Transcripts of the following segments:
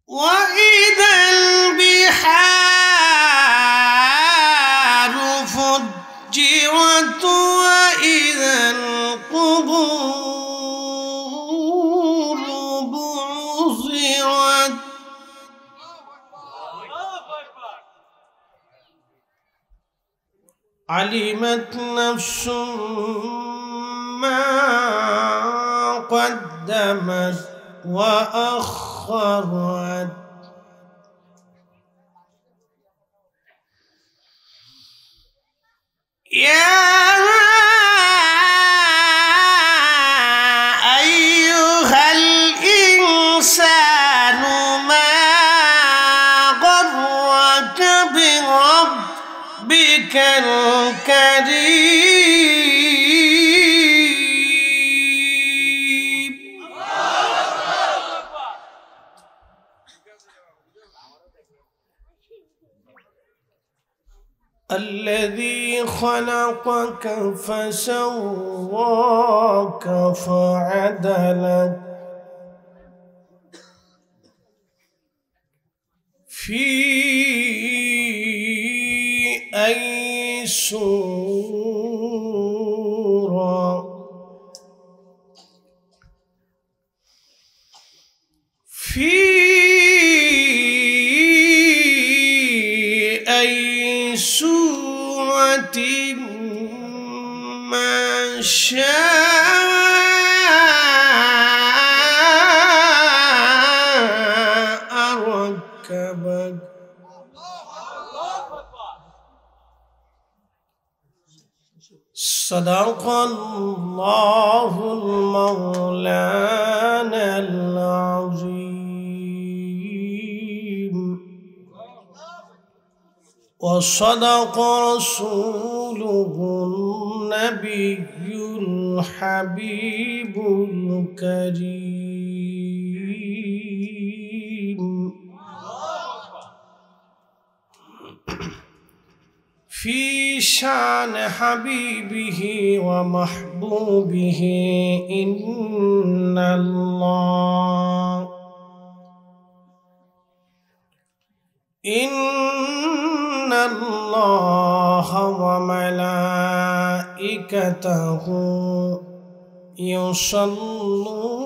وإذا البحار فجرت وإذا القبور بعثرت علمت نفس ما قدمت وأخرت يا أيها الإنسان ما غرك بربك الكريم الذي خلقك فسواك فعدلك في أي صورة سورة ما شاء ركبك صدق الله المولانا العظيم وصدق رسوله النبي الحبيب الكريم في شان حبيبه ومحبوبه إن الله وملائكته يصلون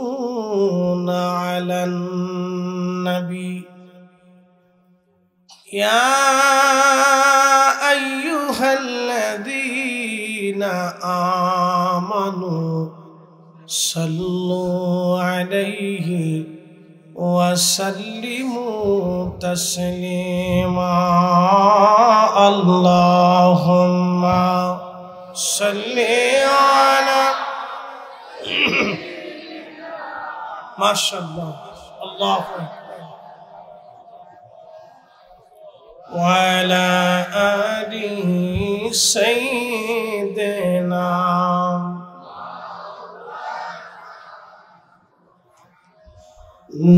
على النبي يا أيها الذين آمنوا صلوا عليه وسلموا تسليما اللهم صل على ما شاء الله الله أكبر وعلى آله سيدنا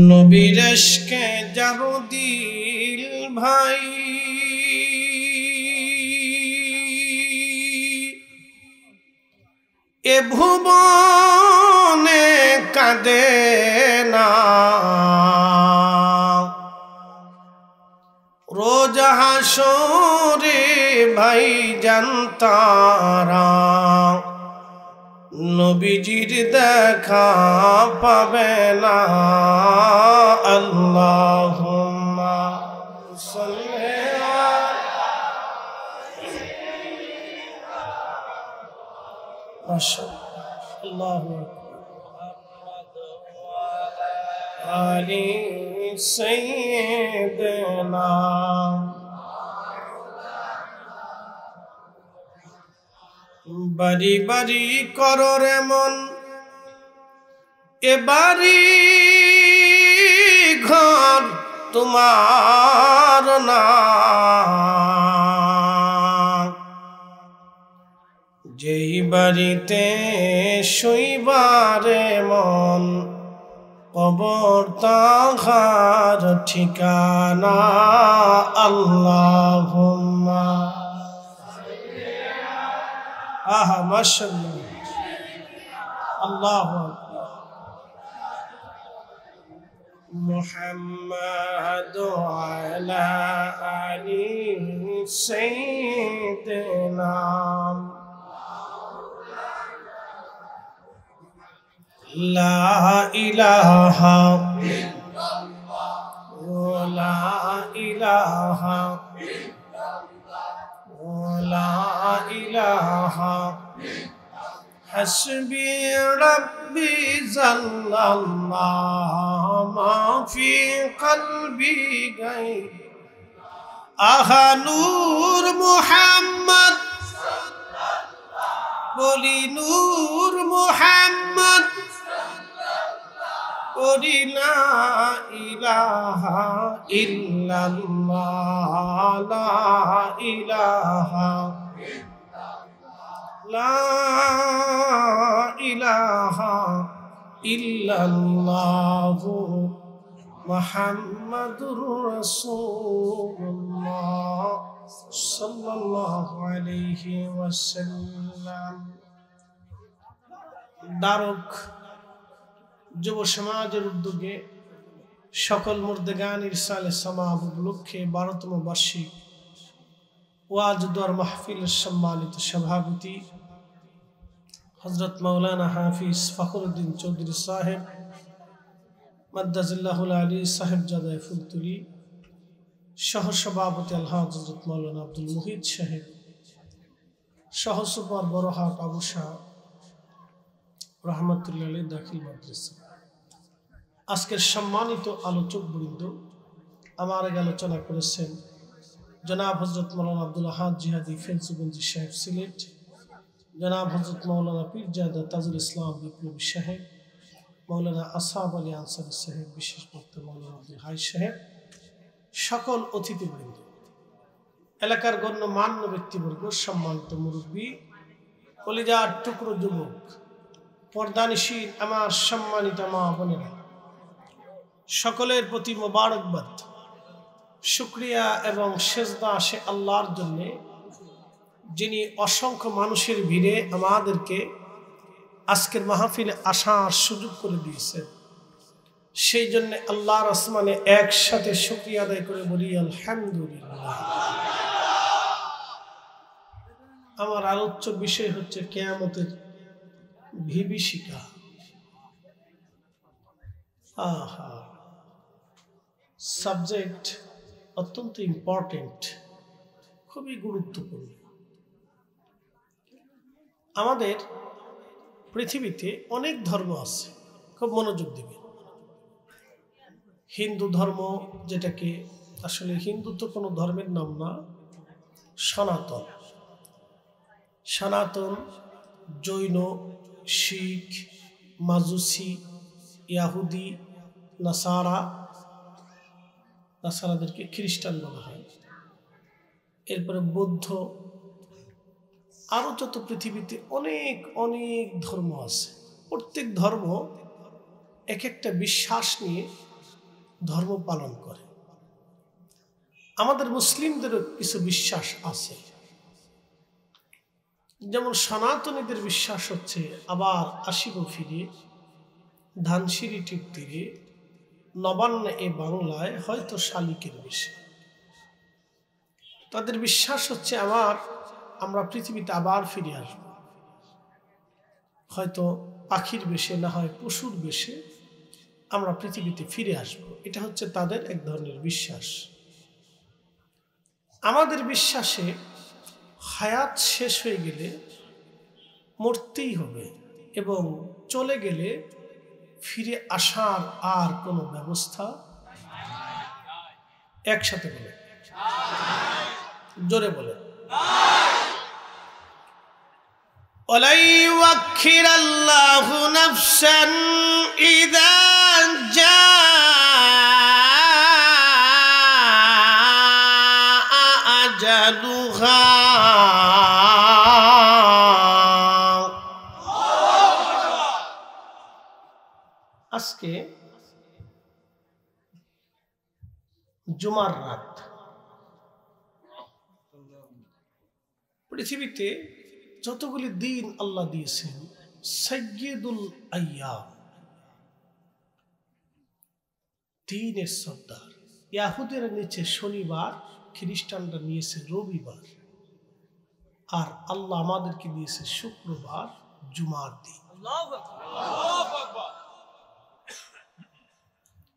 নবীর ইশকে যার দিল ভাই এ ভুবনে কাঁদে না রোজ হাসরে ভাই জানতারা নবীজির দেখা পাবে না আল্লাহুম্মা সাল্লি আলা মাশাআল্লাহ আলি সাইয়্যিদিনা বাড়ি বাড়ি করো রে মন এ বাড়ি ঘর তোমার না যেই বাড়িতে শুইবারে মন কবর তাহার ঠিকানা আল্লাহুম্মা আহা মাশাআল্লাহ আল্লাহু আকবার محمد وعلى آل سيدنا لا إله ولا إله ولا إله حسبي ربي جل الله ما في قلبي غير نور محمد বলি নূর মুহাম্মদ বলি লা ইলাহা ইল্লাল্লাহ লা ইলাহা লা ইলাহা ইল্লাল্লাহ মুহাম্মাদুর রাসূলুল্লাহ সাল্লাল্লাহু আলাইহি ওয়াসাল্লাম। দারুক যুব সমাজের উদ্যোগে সকল মুর্দেগান ইরসালে সমাব উপলক্ষে 12তম বার্ষিক ওয়াজ দর মাহফিলের সম্মানিত সভাপতি হযরত মাওলানা হাফিজ ফখরুদ্দিন চৌধুরী সাহেব মাদ্দাজিল্লাহুল আলী সাহেবজাদা ফুলতুলি, সহসভাপতি আলহাজ হযরত মাওলানা আব্দুল মুহিত সাহেব, সহসভার বড়হাট আবু শাহ রহমতুল্লাহ আলাইহি দাখিল মাদ্রাসা। আজকের সম্মানিত আলোচক বৃন্দ, আমার আগে আলোচনা করেছেন জনাব হযরত মাওলানা আব্দুল আহাদ জিহাদি ফেঞ্চুগঞ্জি সাহেব সিলেট, জনাব হযরত মাওলানা পীরজাদা তাজুল ইসলাম বিপ্লবী সাহেব, মাওলানা আসাব আলী আনসারী সাহেব, বিশেষ বক্তা মাওলানা আব্দুল হাই সাহেব, সকল অতিথিবৃন্দ, এলাকার গণ্যমান্য ব্যক্তিবর্গ, সম্মানিত মুরব্বী, কলিজার টুকরো যুবক, পর্দানিশী আমার সম্মানিত মা বোনেরা, সকলের প্রতি মোবারকবাদ, শুকরিয়া এবং সেজদা আসে আল্লাহর জন্যে, যিনি অসংখ্য মানুষের ভিড়ে আমাদেরকে আজকের মাহফিলে আসার সুযোগ করে দিয়েছেন। সেই জন্য আল্লাহর আসমানে একসাথে শুকরিয়া আদায় করে বলি আলহামদুলিল্লাহ। আমার আলোচ্য বিষয় হচ্ছে কিয়ামতের বিভীষিকা। সাবজেক্ট অত্যন্ত ইম্পর্টেন্ট, খুবই গুরুত্বপূর্ণ। আমাদের পৃথিবীতে অনেক ধর্ম আছে, খুব মনোযোগ দিবে। হিন্দু ধর্ম, যেটাকে আসলে হিন্দু তো কোনো ধর্মের নাম না, সনাতন। সনাতন, জৈন, শিখ, মাজুসি, ইয়াহুদি, নাসারাদেরকে খ্রিস্টান বলা হয়। এরপরে বৌদ্ধ, আরও যত পৃথিবীতে অনেক অনেক ধর্ম আছে। প্রত্যেক ধর্ম এক একটা বিশ্বাস নিয়ে ধর্ম পালন করে। আমাদের মুসলিমদেরও কিছু বিশ্বাস আছে। যেমন সনাতনীদের বিশ্বাস হচ্ছে আবার আসিব ফিরে, ধানসিঁড়ি টিপ তীরে, নবান্ন এ বাংলায় হয়তো শালিকের বেশে। তাদের বিশ্বাস হচ্ছে আমরা পৃথিবীতে আবার ফিরে আসব, হয়তো পাখির বেশে, না হয় পশুর বেশে আমরা পৃথিবীতে ফিরে আসব। এটা হচ্ছে তাদের এক ধরনের বিশ্বাস। আমাদের বিশ্বাসে হায়াত শেষ হয়ে গেলে মরতেই হবে এবং চলে গেলে ফিরে আসার আর কোনো ব্যবস্থা, একসাথে বলে, জোরে বলে, وَلَن يُؤَخِّرَ اللَّهُ نَفْسًا إِذَا جَاءَ أَجَلُهَا আজকে জুমার রাত। পৃথিবীতে যতগুলি দিন আল্লাহ দিয়েছেন, সাইয়্যিদুল আইয়াম, দিনের সর্দার। ইয়াহুদের নিচে শনিবার, খ্রিস্টানরা নিয়েছে রবিবার, আর আল্লাহ আমাদেরকে দিয়েছে শুক্রবার, জুমার দিন।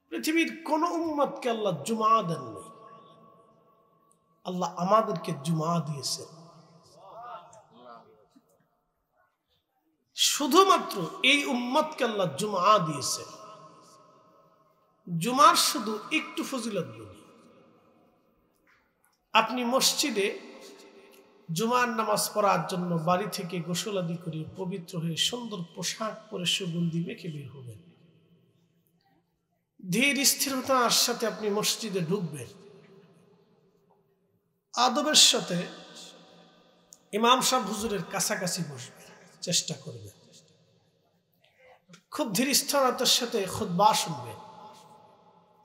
পৃথিবীর কোন উম্মতকে আল্লাহ জুমা দেন নাই, আল্লাহ আমাদেরকে জুমা দিয়েছেন। শুধুমাত্র এই উম্মতকে আল্লাহ জুমা দিয়েছেন। জুমার শুধু একটু ফজিলত বলি। আপনি মসজিদে জুমার নামাজ পড়ার জন্য বাড়ি থেকে গোসল আদি করে পবিত্র হয়ে সুন্দর পোশাক পরে সুগন্ধি মেখে বের হবেন। ধীর স্থিরতার সাথে আপনি মসজিদে ঢুকবেন, আদবের সাথে ইমাম সাহেব হুজুরের কাছাকাছি বসবেন, চেষ্টা করবেন। খুব ধীর স্থিরতার সাথে খুতবা শুনবেন,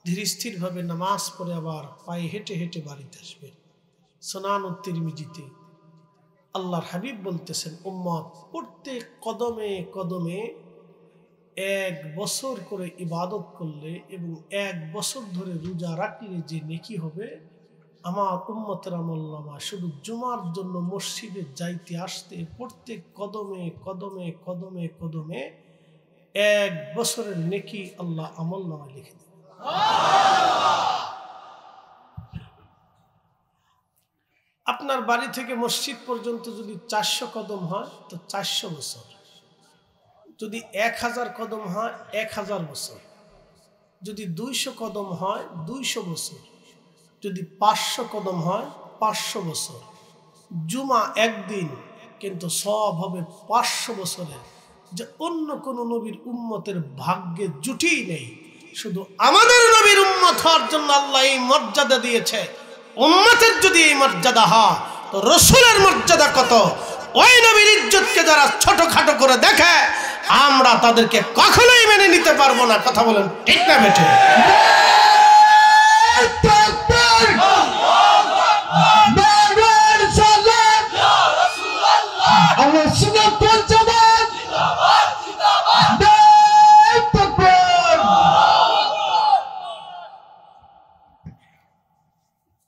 ধীর স্থির ভাবে নামাজ পড়ে আবার পায়ে হেঁটে হেঁটে বাড়িতে আসবেন। সুনান তিরমিজিতে আল্লাহর হাবিব বলতেছেন, উম্মত প্রত্যেক কদমে কদমে 1 বছর করে ইবাদত করলে এবং 1 বছর ধরে রোজা রাখলে যে নেকি হবে, আমার উম্মতের আমলনামা শুধু জুমার জন্য মসজিদে যাইতে আসতে প্রত্যেক কদমে কদমে কদমে কদমে 1 বছরের নেকি আল্লাহ আমলনামায় লিখে দেবে। আপনার বাড়ি থেকে মসজিদ পর্যন্ত যদি 400 কদম হয় তো 400 বছর, যদি 1000 কদম হয় 1000 বছর, যদি 200 কদম হয় 200 বছর, যদি 500 কদম হয় 500 বছর। জুমা একদিন, কিন্তু সওয়াব হবে 500 বছরের, যে অন্য কোন নবীর উম্মতের ভাগ্যে জুটেই নেই। শুধু আমাদের নবীর উম্মত হওয়ার জন্য আল্লাহ এই মর্যাদা দিয়েছে। উম্মতের যদি এই মর্যাদা হয় তো রাসূলের মর্যাদা কত? ওই নবীর ইজ্জতকে যারা ছোটখাটো করে দেখে, আমরা তাদেরকে কখনোই মেনে নিতে পারবো না। কথা বলেন ঠিক না বেটে?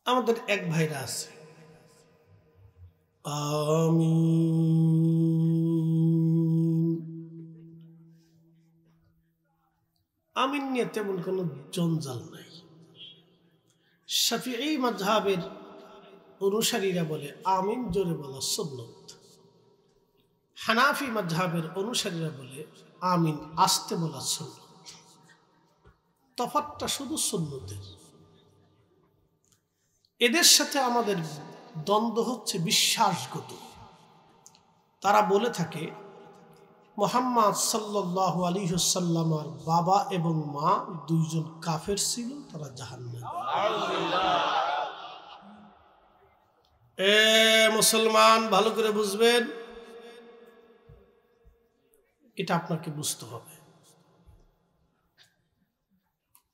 আমাদের এক ভাইরা আছে, আমিন নিয়ে তেমন কোন জঞ্জাল নাই। শাফিঈ মাযহাবের অনুসারীরা বলে আমিন জোরে বলা সুন্নত, হানাফি মাযহাবের অনুসারীরা বলে আমিন আস্তে বলা সুন্নত। তফাৎটা শুধু সুন্নতের। এদের সাথে আমাদের দ্বন্দ্ব হচ্ছে বিশ্বাসগত। তারা বলে থাকে মুহাম্মদ সাল্লাল্লাহু আলাইহি ওয়াসাল্লামের বাবা এবং মা দুইজন কাফের ছিল, তারা জাহান্নামী। এ মুসলমান, ভালো করে বুঝবেন, এটা আপনাকে বুঝতে হবে।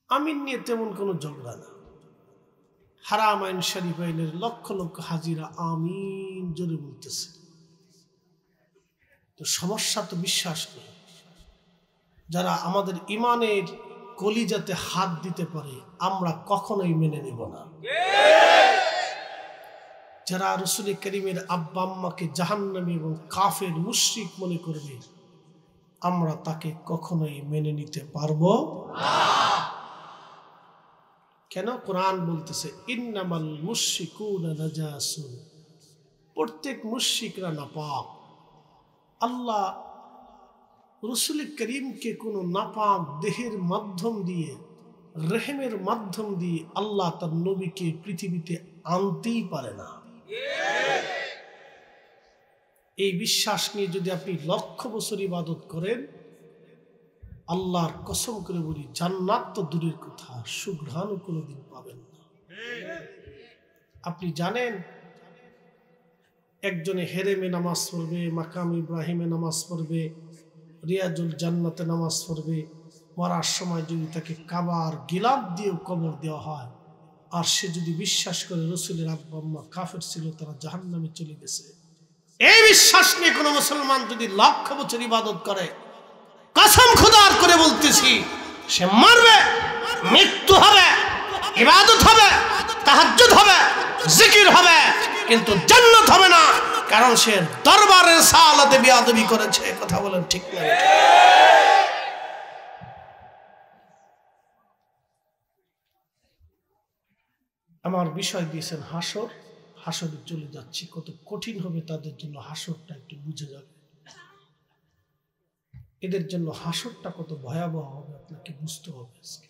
আমিন নিয়ে তেমন কোনো ঝগড়া না। হারামাইন শরীফাইনের লক্ষ লক্ষ হাজিরা আমিন জোরে বলতেছে। তো সমস্যা তো বিশ্বাস নেই। যারা আমাদের ইমানের কলিজাতে হাত দিতে পারে আমরা কখনোই মেনে নেব না। যারা রাসূল করিমের আব্বা আম্মাকে জাহান্নামী এবং কাফের মুশরিক মনে করবে, আমরা তাকে কখনোই মেনে নিতে পারবো না। কেন? কোরআন বলতেছে ইন্নামাল মুশরিকুনা নাজাসুন, প্রত্যেক মুশরিকরা নাপাক। আল্লাহ রাসূল করিমকে কোনো নাপাক দেহের মাধ্যম দিয়ে, রহমের মাধ্যম দিয়ে আল্লাহ তার নবীকে পৃথিবীতে আনতেই পারে না। এই বিশ্বাস নিয়ে যদি আপনি লক্ষ বছর ইবাদত করেন, আল্লাহর কসম করে বলি জান্নাত তো দূরের কথা, সুঘ্রাণও কোনোদিন পাবেন না। আপনি জানেন একজনে হেরেমে নামাজ পড়বে, মাকাম ইব্রাহিমে নামাজ পড়বে, রিয়াজুল জান্নাতে নামাজ পড়বে, মরার সময় যদি তাকে কাবার গিলাফ দিয়েও কবর দেওয়া হয়, আর সে যদি বিশ্বাস করে রাসূলের আব্বা আম্মা কাফের ছিল, তারা জাহান্নামে চলে গেছে, এই বিশ্বাস নিয়ে কোনো মুসলমান যদি লক্ষ বছর ইবাদত করে, কসম খোদার করে বলতেছি সে মরবে মৃত্যু হবে, ইবাদত হবে, তাহাজ্জুদ হবে, জিকির হবে, কিন্তু জান্নাত হবে না, কারণ সে দরবারে সালাতে বিয়াদবি করেছে। কথা বলেন ঠিক না? আমার বিষয় দিয়েছেন হাসর। হাসরে চলে যাচ্ছি, কত কঠিন হবে তাদের জন্য হাসরটা একটু বুঝে যাবে। এদের জন্য হাসরটা কত ভয়াবহ হবে আপনাকে বুঝতে হবে আজকে।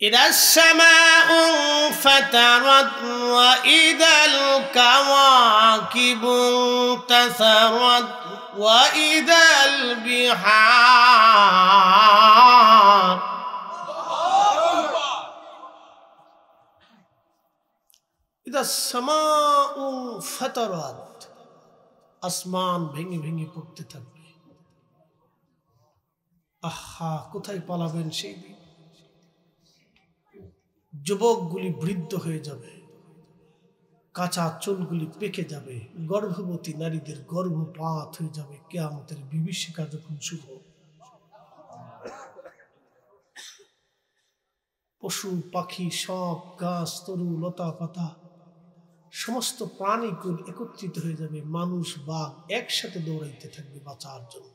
إذا السماء انفطرت وإذا الكواكب انتثرت وإذا البحار إذا السماء انفطرت আসমান ভেঙে ভেঙে পড়তে থাকবে। আহা, কোথায় পালাবেন সেই দিন? যুবকগুলি বৃদ্ধ হয়ে যাবে, কাঁচা চুলগুলি পেকে যাবে, গর্ভবতী নারীদের গর্ভপাত হয়ে যাবে। কিয়ামতের বিভীষিকা যখন শুরু, পশু পাখি সব, গাছ তরু লতা পাতা সমস্ত প্রাণীগুলো একত্রিত হয়ে যাবে, মানুষ বাঘ একসাথে দৌড়াইতে থাকবে বাঁচার জন্য।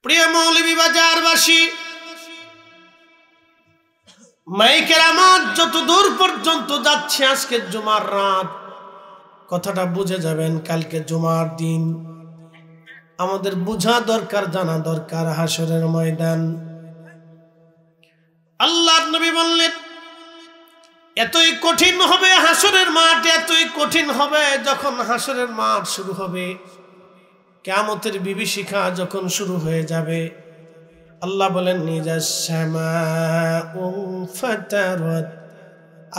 প্রিয় মৌলভীবাজারবাসী, মাইকের আমার যত দূর পর্যন্ত যাচ্ছে, আজকে জুমার রাত, কথাটা বুঝে যাবেন। কালকে জুমার দিন, আমাদের বোঝা দরকার, জানা দরকার হাসরের ময়দান। আল্লাহর নবী বললেন এতই কঠিন হবে হাসরের মাঠ, এতই কঠিন হবে যখন হাসরের মাঠ শুরু হবে, কিয়ামতের বিভীষিকা যখন শুরু হয়ে যাবে। আল্লাহ বলেন ইযাস সামাউ ফাতারাত,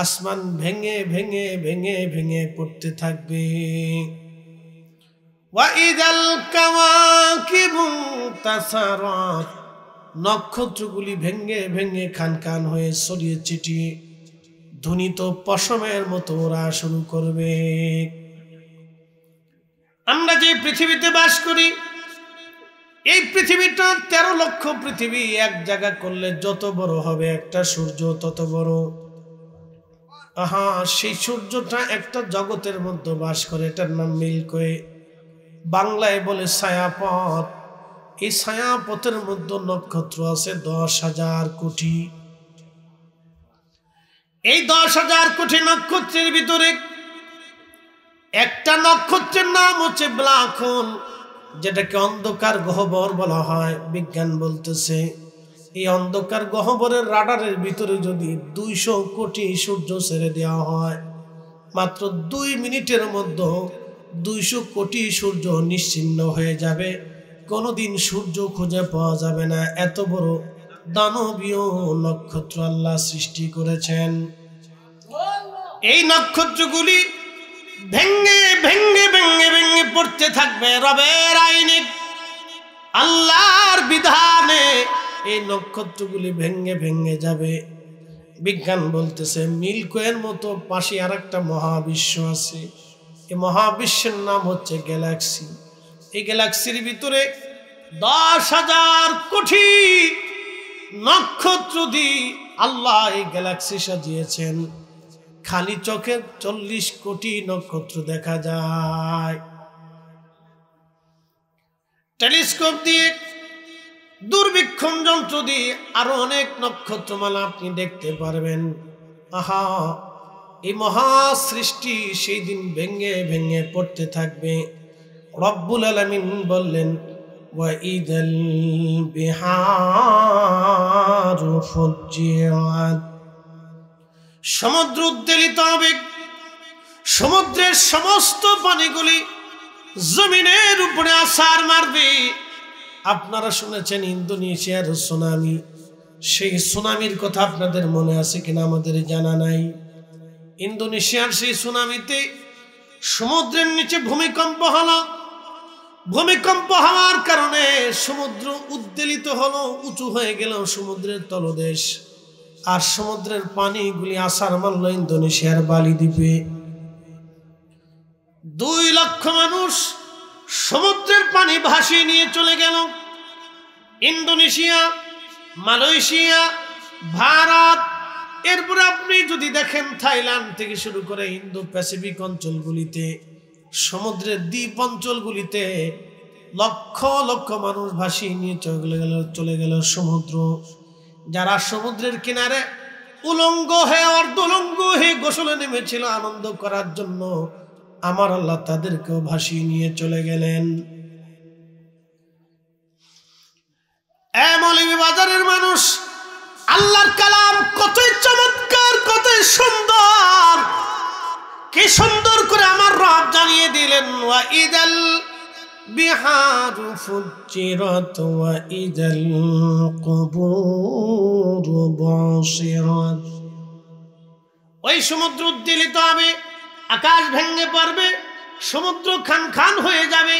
আসমান ভেঙে ভেঙে ভেঙে ভেঙে পড়তে থাকবে। ওয়া ইযাল কাওয়াকিবু তাসারাত, নক্ষত্রগুলি ভেঙে ভেঙে খান খান হয়ে ছড়িয়ে ছিটিয়ে ধ্বনিত পশমের মতো ওরা শুরু করবে। আমরা যে পৃথিবীতে বাস করি, এই পৃথিবীটা 13 লক্ষ পৃথিবী এক জায়গা করলে যত বড় হবে একটা সূর্য তত বড়। আহা, সেই সূর্যটা একটা জগতের মধ্যে বাস করে, এটার নাম মিল্কওয়ে, বাংলায় বলে ছায়াপথ। এই ছায়াপথের মধ্যে নক্ষত্র আছে 10,000 কোটি। এই 10,000 কোটি নক্ষত্রের ভিতরে একটা নক্ষত্রের নাম হচ্ছে ব্ল্যাক হোল, যেটাকে অন্ধকার গহ্বর বলা হয়। বিজ্ঞান বলতেছে এই অন্ধকার গহ্বরের রাডারের ভিতরে যদি 200 কোটি সূর্য ছেড়ে দেওয়া হয়, মাত্র 2 মিনিটের মধ্যে 200 কোটি সূর্য নিশ্চিহ্ন হয়ে যাবে, কোনোদিন সূর্য খুঁজে পাওয়া যাবে না। এত বড় দানবীয় নক্ষত্র আল্লাহ সৃষ্টি করেছেন। এই নক্ষত্রগুলি ভেঙ্গে ভেঙ্গে ভেঙ্গে ভেঙ্গে পড়তে থাকবে রবের আইনে, আল্লাহর বিধানে এই নক্ষত্রগুলি ভেঙ্গে ভেঙ্গে যাবে। বিজ্ঞান বলতেছে মিল্কওয়ের মতো পাশে আর একটা মহাবিশ্ব আছে, এই মহাবিশ্বের নাম হচ্ছে গ্যালাক্সি। এই গ্যালাক্সির ভিতরে 10,000 কোটি নক্ষত্র দিয়ে আল্লাহ এই গ্যালাক্সি সাজিয়েছেন। খালি চোখে 40 কোটি নক্ষত্র দেখা যায়। টেলিস্কোপ দিয়ে, দূরবীক্ষণ যন্ত্র দিয়ে আরো অনেক নক্ষত্রমালা আপনি দেখতে পারবেন। আহা, এই মহা সৃষ্টি সেই দিন ভেঙ্গে ভেঙ্গে পড়তে থাকবে। রব্বুল আলামিন বললেন ওয়া ইদাল বিহারু ফুজ্জিরাত, সমুদ্র উদ্বেলিত হবে, সমুদ্রের সমস্ত পানিগুলি জমিনের উপরে আছাড় মারবে। আপনারা শুনেছেন ইন্দোনেশিয়ার সুনামি, সেই সুনামির কথা আপনাদের মনে আছে কিনা আমাদের জানা নাই। ইন্দোনেশিয়ার সেই সুনামিতে সমুদ্রের নিচে ভূমিকম্প হলো। ভূমিকম্প হওয়ার কারণে সমুদ্র উদ্বেলিত হলো, উঁচু হয়ে গেল সমুদ্রের তলদেশ, আর সমুদ্রের পানিগুলি আছাড় মারল ইন্দোনেশিয়ার বালি দ্বীপে। 2 লক্ষ মানুষ সমুদ্রের পানি ভাসিয়ে নিয়ে চলে গেল ইন্দোনেশিয়া, মালয়েশিয়া, ভারত। এরপরে আপনি যদি দেখেন থাইল্যান্ড থেকে শুরু করে ইন্দো প্যাসিফিক অঞ্চলগুলিতে, সমুদ্রের দ্বীপ অঞ্চলগুলিতে লক্ষ লক্ষ মানুষ ভাসিয়ে নিয়ে চলে গেল সমুদ্র। যারা সমুদ্রের কিনারে উলঙ্গ হয়ে অর্ধলঙ্গ হয়ে গোসলে নেমেছিল আনন্দ করার জন্য, আমার আল্লাহ তাদেরকেও ভাসিয়ে নিয়ে চলে গেলেন। মৌলভীবাজারের মানুষ, আল্লাহর কালাম কতই চমৎকার, কতই সুন্দর, কি সুন্দর করে আমার রব জানিয়ে দিলেন। ওয়া ইদাল বিহারু ফুজ্জিরাত ওয়া ইদাল কুবুরু বুসিরাত। ওই সমুদ্র উদ্বেলিত হবে, আকাশ ভেঙে পড়বে, সমুদ্র খান খান হয়ে যাবে,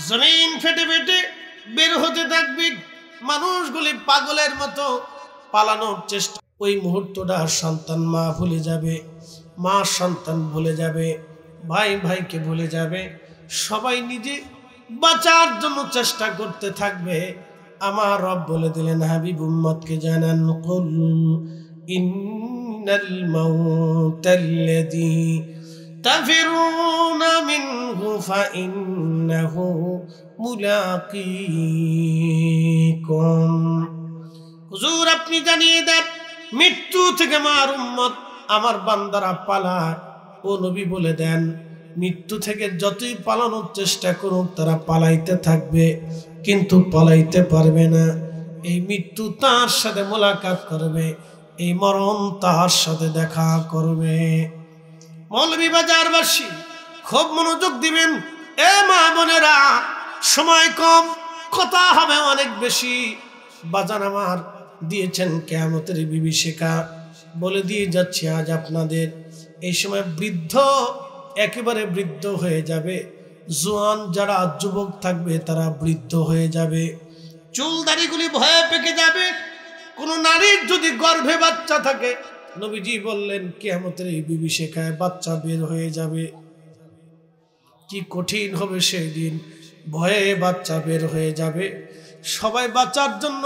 জমিন ফেটে ফেটে বের হতে থাকবে, মানুষগুলি পাগলের মতো পালানোর চেষ্টা। ওই মুহূর্তটা সন্তান মা ভুলে যাবে, মা সন্তান ভুলে যাবে, ভাই ভাইকে ভুলে যাবে, সবাই নিজে বাঁচার জন্য চেষ্টা করতে থাকবে। আমার রব বলে দিলেন, হাবিব উম্মতকে জানান, কুল ইন্নাল মাউতাল্লাযী তাফিরুনা মিনহু ফাইন্নাহু মুলাকীকুম। হুজুর আপনি জানিয়ে দেন, মৃত্যু থেকে আমার উম্মত, আমার বান্দারা পালায়। ও নবী বলে দেন, মৃত্যু থেকে যতই পালানোর চেষ্টা করুক তারা পালাইতে থাকবে, কিন্তু পালাইতে পারবে না। এই মৃত্যু তার সাথে মোলাকাত করবে, এই মরণ তার সাথে দেখা করবে। মৌলভীবাজারবাসী খুব মনোযোগ দিবেন। এ মা বোনেরা, সময় কম, কথা হবে অনেক বেশি। বাজান আমার দিয়েছেন কিয়ামতের বিভীষিকা, বলে দিয়ে যাচ্ছি আজ আপনাদের। এই সময় বৃদ্ধ একেবারে বৃদ্ধ হয়ে যাবে, জোয়ান যারা যুবক থাকবে তারা বৃদ্ধ হয়ে যাবে, চুল দাড়িগুলি ভয়ে পেকে যাবে। কোন নারীর যদি গর্ভে বাচ্চা থাকে, নবীজি বললেন কিয়ামতের এই বিভীষিকায় বাচ্চা বের হয়ে যাবে। কি কঠিন হবে সেই দিন, ভয়ে বাচ্চা বের হয়ে যাবে। সবাই বাঁচার জন্য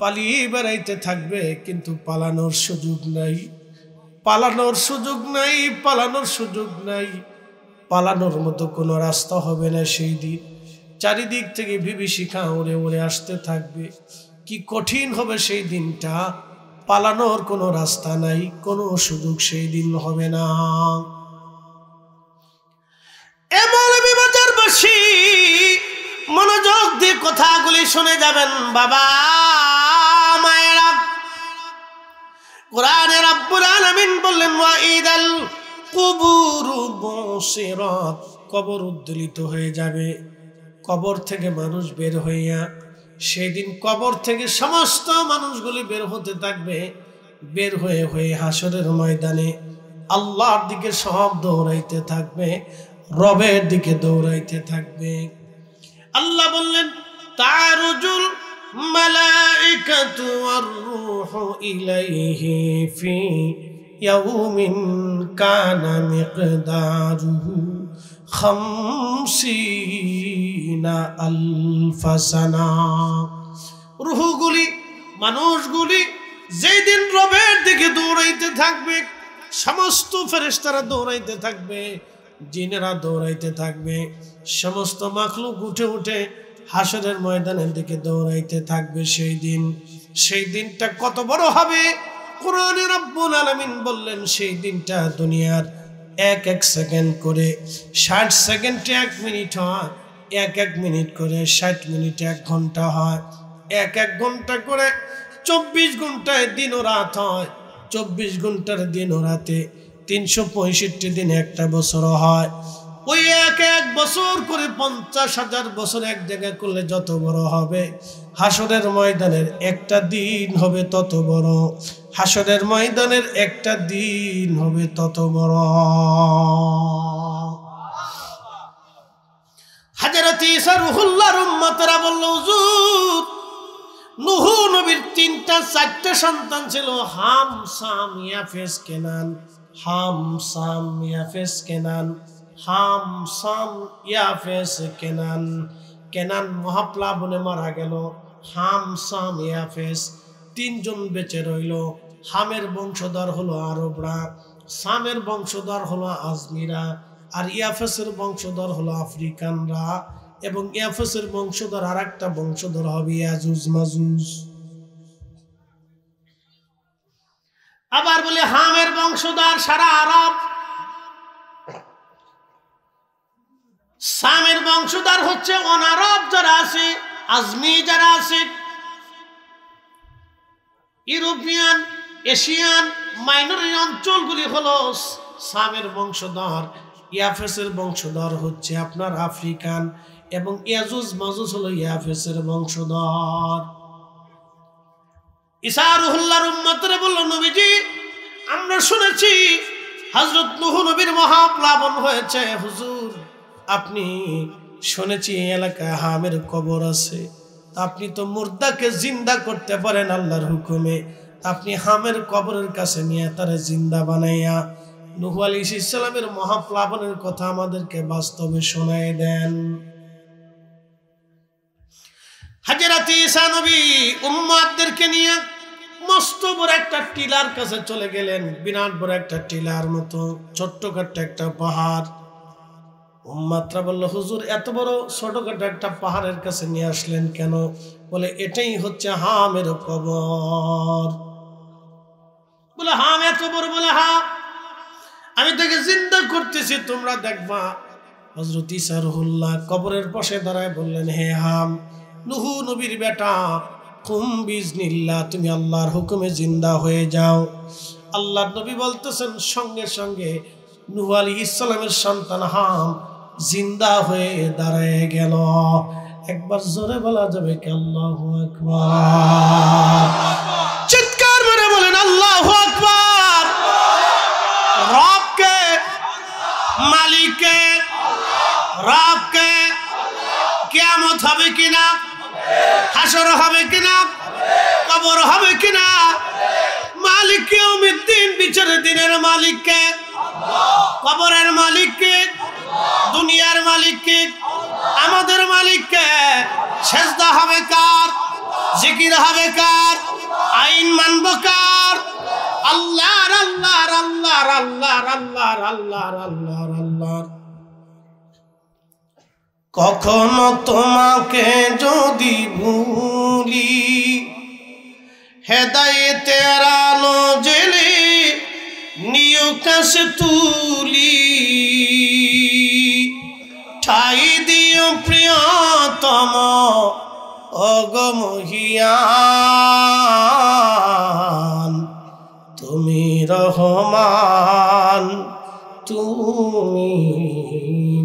পালিয়ে বেড়াইতে থাকবে, কিন্তু পালানোর সুযোগ নাই, পালানোর সুযোগ নাই, পালানোর সুযোগ নাই। পালানোর মতো কোনো রাস্তা হবে না সেই দিন। চারিদিক থেকে বিভীষিকা উড়ে উড়ে আসতে থাকবে। কি কঠিন হবে সেই দিনটা, পালানোর কোনো রাস্তা নাই, কোনো সুযোগ সেই দিন হবে না। মৌলভীবাজারবাসী মনোযোগ দিয়ে কথাগুলি শুনে যাবেন। বাবা মায়েরা, কোরআনে রব্বুল আলামিন বললেন, ওয়া ইদাল কুবুরু বুসিরাত, কবর উদ্বেলিত হয়ে যাবে। কবর থেকে মানুষ বের হইয়া, সেদিন কবর থেকে সমস্ত মানুষগুলি বের হতে থাকবে। বের হয়ে হয়ে হাসরের ময়দানে আল্লাহর দিকে সব দৌড়াইতে থাকবে, রবের দিকে দৌড়াইতে থাকবে। আল্লাহ বললেন, তারুজুল মালাইকাতু ওয়ার রূহু ইলাইহি ফি ইয়াউমিন কানা মিকদারুহু 50 আলফ সানা। রূহগুলি, মানুষগুলি যেই দিন রবের দিকে দৌড়াইতে থাকবে, সমস্ত ফেরেশতারা দৌড়াইতে থাকবে, জিনেরা দৌড়াইতে থাকবে, সমস্ত মাখলুক উঠে উঠে হাসরের ময়দানের দিকে দৌড়াইতে থাকবে। সেই দিনটা কত বড় হবে, কোরআনে রব্বুল আলামিন বললেন, সেই দিনটা দুনিয়ার এক এক সেকেন্ড করে 60 সেকেন্ডে 1 মিনিট হয়, এক এক মিনিট করে 60 মিনিটে 1 ঘন্টা হয়, এক এক ঘন্টা করে 24 ঘন্টায় দিন ও রাত হয়, 24 ঘন্টার দিন ও রাতে 365 দিন একটা বছর হয়। ওই এক এক বছর করে 50,000 বছর এক জায়গায় করলে যত বড় হবে, হাসরের ময়দানের একটা দিন হবে তত বড়, হাসরের ময়দানের একটা দিন হবে তত বড়। হযরত ঈসা রূহুল্লাহর উম্মতরা বলল, হুজুর নূহ নবীর 3টা-4টা সন্তান ছিল, হাম সাম ইয়াফেস কেনান, হাম সাম ইয়াফেস কেনান। হাম, সাম, ইয়াফেস, কেনান। কেনান মহাপ্লাবনে মারা গেল। হাম, সাম, ইয়াফেস তিনজন বেঁচে রইল। হামের বংশধর হলো আরবরা, সামের বংশধর হলো আজমিরা, আর ইয়াফেসের বংশধর হলো আফ্রিকানরা। এবং ইয়াফেসের বংশধর আর একটা বংশধর হবে ইয়াজুজ মাজুজ। আবার বলে হামের বংশধর সারা আরব, সামের বংশধর হচ্ছে অনারব যারা আছে, আজমি যারা আছে, ইউরোপিয়ান, এশিয়ান মাইনরিটি অঞ্চলগুলি হলো সামের বংশধর। ইয়াফেসের বংশধর হচ্ছে আপনার আফ্রিকান, এবং ইয়াজুজ মাজুজ হলো ইয়াফেসের বংশধর। ঈসা রুহুল্লাহর উম্মতরা বলল, নবীজি আমরা শুনেছি হযরত নূহ নবীর মহাপ্লাবন হয়েছে। হুজুর আপনি শুনেছি এই এলাকায় হামের কবর আছে, আপনি তো মুর্দাকে জিন্দা করতে পারেন আল্লাহর হুকুমে, আপনি হামের কবরের কাছে নিয়ে তারা জিন্দা বানাইয়া নূহ আলাইহিস সালামের মহাপ্লাবনের কথা আমাদেরকে বাস্তবে শোনায় দেন। হযরত ঈসা নবী উম্মতদেরকে নিয়ে মস্ত বড় একটা টিলার কাছে চলে গেলেন, বিরাট বড় একটা টিলার মতো ছোট্টখাট্ট একটা পাহাড়। উম্মতরা বলল, হুজুর এত বড় ছোটখাটো একটা পাহাড়ের কাছে নিয়ে আসলেন কেন? বলে এটাই হচ্ছে হামের কবর। বলে হাম এত বড়? বলে হ্যাঁ, আমি তাকে জিন্দা করতেছি, তোমরা দেখবা। হযরত ঈসা রুহুল্লাহ কবরের পাশে দাঁড়ায় বললেন, হে হাম, নূহ নবীর বেটা, কুম বিজনিল্লাহ, তুমি আল্লাহর হুকুমে জিন্দা হয়ে যাও। আল্লাহর নবী বলতেছেন, সঙ্গে সঙ্গে নূহ আলাইহিস সালামের সন্তান হাম জিন্দা হয়ে দাঁড়ায় গেল। একবার জোরে বলা যাবে কি আল্লাহু আকবার? চিৎকার করে বলেন আল্লাহু আকবার। রবকে, মালিককে, রবকে, কিয়ামত হবে কিনা, হাসর হবে কিনা, কবর হবে কিনা, মালিক ইয়াউমিদ্দিন, বিচারের দিনের মালিককে, কবরের মালিককে, দুনিয়ার মালিককে, আমাদের মালিককে। সেজদা হবে কার? জিকির হবে কার? আইন মানব কার? আল্লাহর, আল্লাহর, আল্লাহর, আল্লাহর, আল্লাহর, আল্লাহর, আল্লাহর, আল্লাহর। কখনো তোমাকে যদি ভুলি, হেদায়েতের আলো জেলে নিউ কাছে তুলি, ঠাই দিও প্রিয়তম অগমহিয়ান, তুমি রহমান, তুমি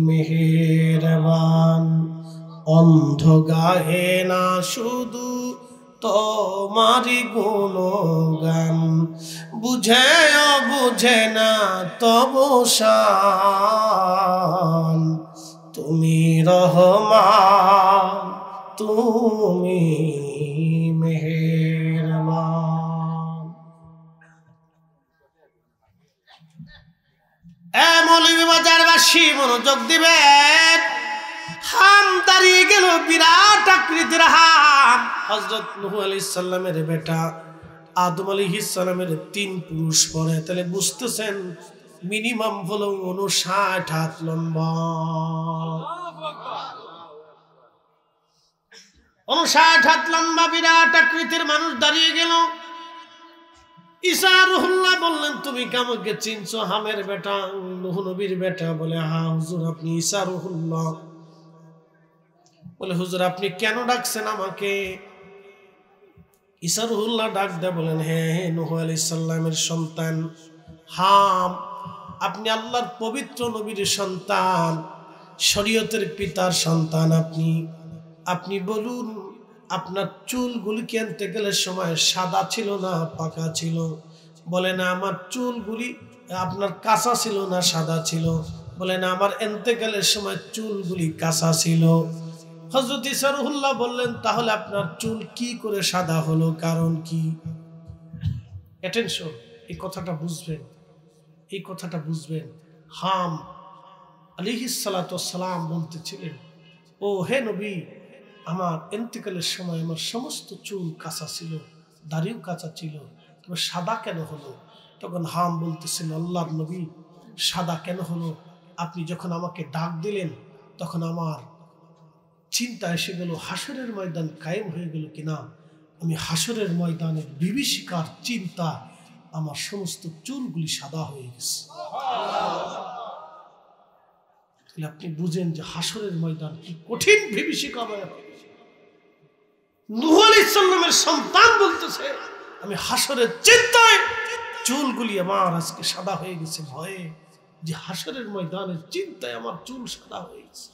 মেহেরবান। অন্ধ গাহে না শুধু তোমারি গুণগান, বুঝেও বুঝে না তবু শান, তুমি রহমান, তুমি মেহেরবান। মৌলভীবাজারবাসী মনোযোগ দিবেন। হাম দাঁড়িয়ে গেল, বিরাট আকৃতির হাম। হযরত নূহ আলাইহিস সালামের বেটা আদম আলাইহিস সালামের 3 পুরুষ পরে, তাহলে বুঝতেছেন মিনিমাম হলো 59 হাত লম্বা। 59 হাত লম্বা বিরাট আকৃতির মানুষ দাঁড়িয়ে গেল। ঈসা রুহুল্লাহ বললেন, তুমি কি আমাকে চিনছো? হামের বেটা, নূহ নবীর বেটা। বলে হ্যাঁ হুজুর, আপনি ঈসা রুহুল্লাহ। বলে হুজুর আপনি কেন ডাকছেন আমাকে? ঈসা রুহুল্লাহ ডাক দেয় বলেন, হ্যাঁ নূহ আলাইহিস সালামের সন্তান হাম, আপনি আল্লাহর পবিত্র নবীর সন্তান, শরীয়তের পিতার সন্তান। আপনি বলুন, আপনার চুলগুলি আনতে গেলে সময় সাদা ছিল না পাকা ছিল? বলে না, আমার চুলগুলি আপনার কাঁচা ছিল না সাদা ছিল? বলে না, আমার আনতে গেলে সময় চুলগুলি কাঁচা ছিল। হযরত ঈসা রুহুল্লাহ বললেন, তাহলে আপনার চুল কি করে সাদা হলো, কারণ কি? অ্যাটেনশন, এই কথাটা বুঝবেন, এই কথাটা বুঝবেন। হাম আলাইহিস সালাতু ওয়াস সালাম বলতেছিলেন, ও হে নবী, আমার ইন্তেকালের সময় আমার সমস্ত চুল কাঁচা ছিল, দাড়িও কাঁচা ছিল, তবে সাদা কেন হলো? তখন হাম বলতেছেন, আল্লাহর নবী, সাদা কেন হলো? আপনি যখন আমাকে ডাক দিলেন তখন আমার চিন্তা এসে গেল হাসরের ময়দান কায়েম হয়ে গেল কিনা। আমি হাসরের ময়দানের বিভীষিকার চিন্তা আমার সমস্ত চুলগুলি সাদা হয়ে গেছে। তাহলে আপনি বুঝেন যে হাসরের ময়দান কি কঠিন বিভীষিকা। নূহ আলাইহিস সালামের সন্তান বলতেছে, আমি হাসরের চিন্তায় চুলগুলি আমার আজকে সাদা হয়ে গেছে, ভয়ে যে হাসরের ময়দানের চিন্তায় আমার চুল সাদা হয়ে গেছে।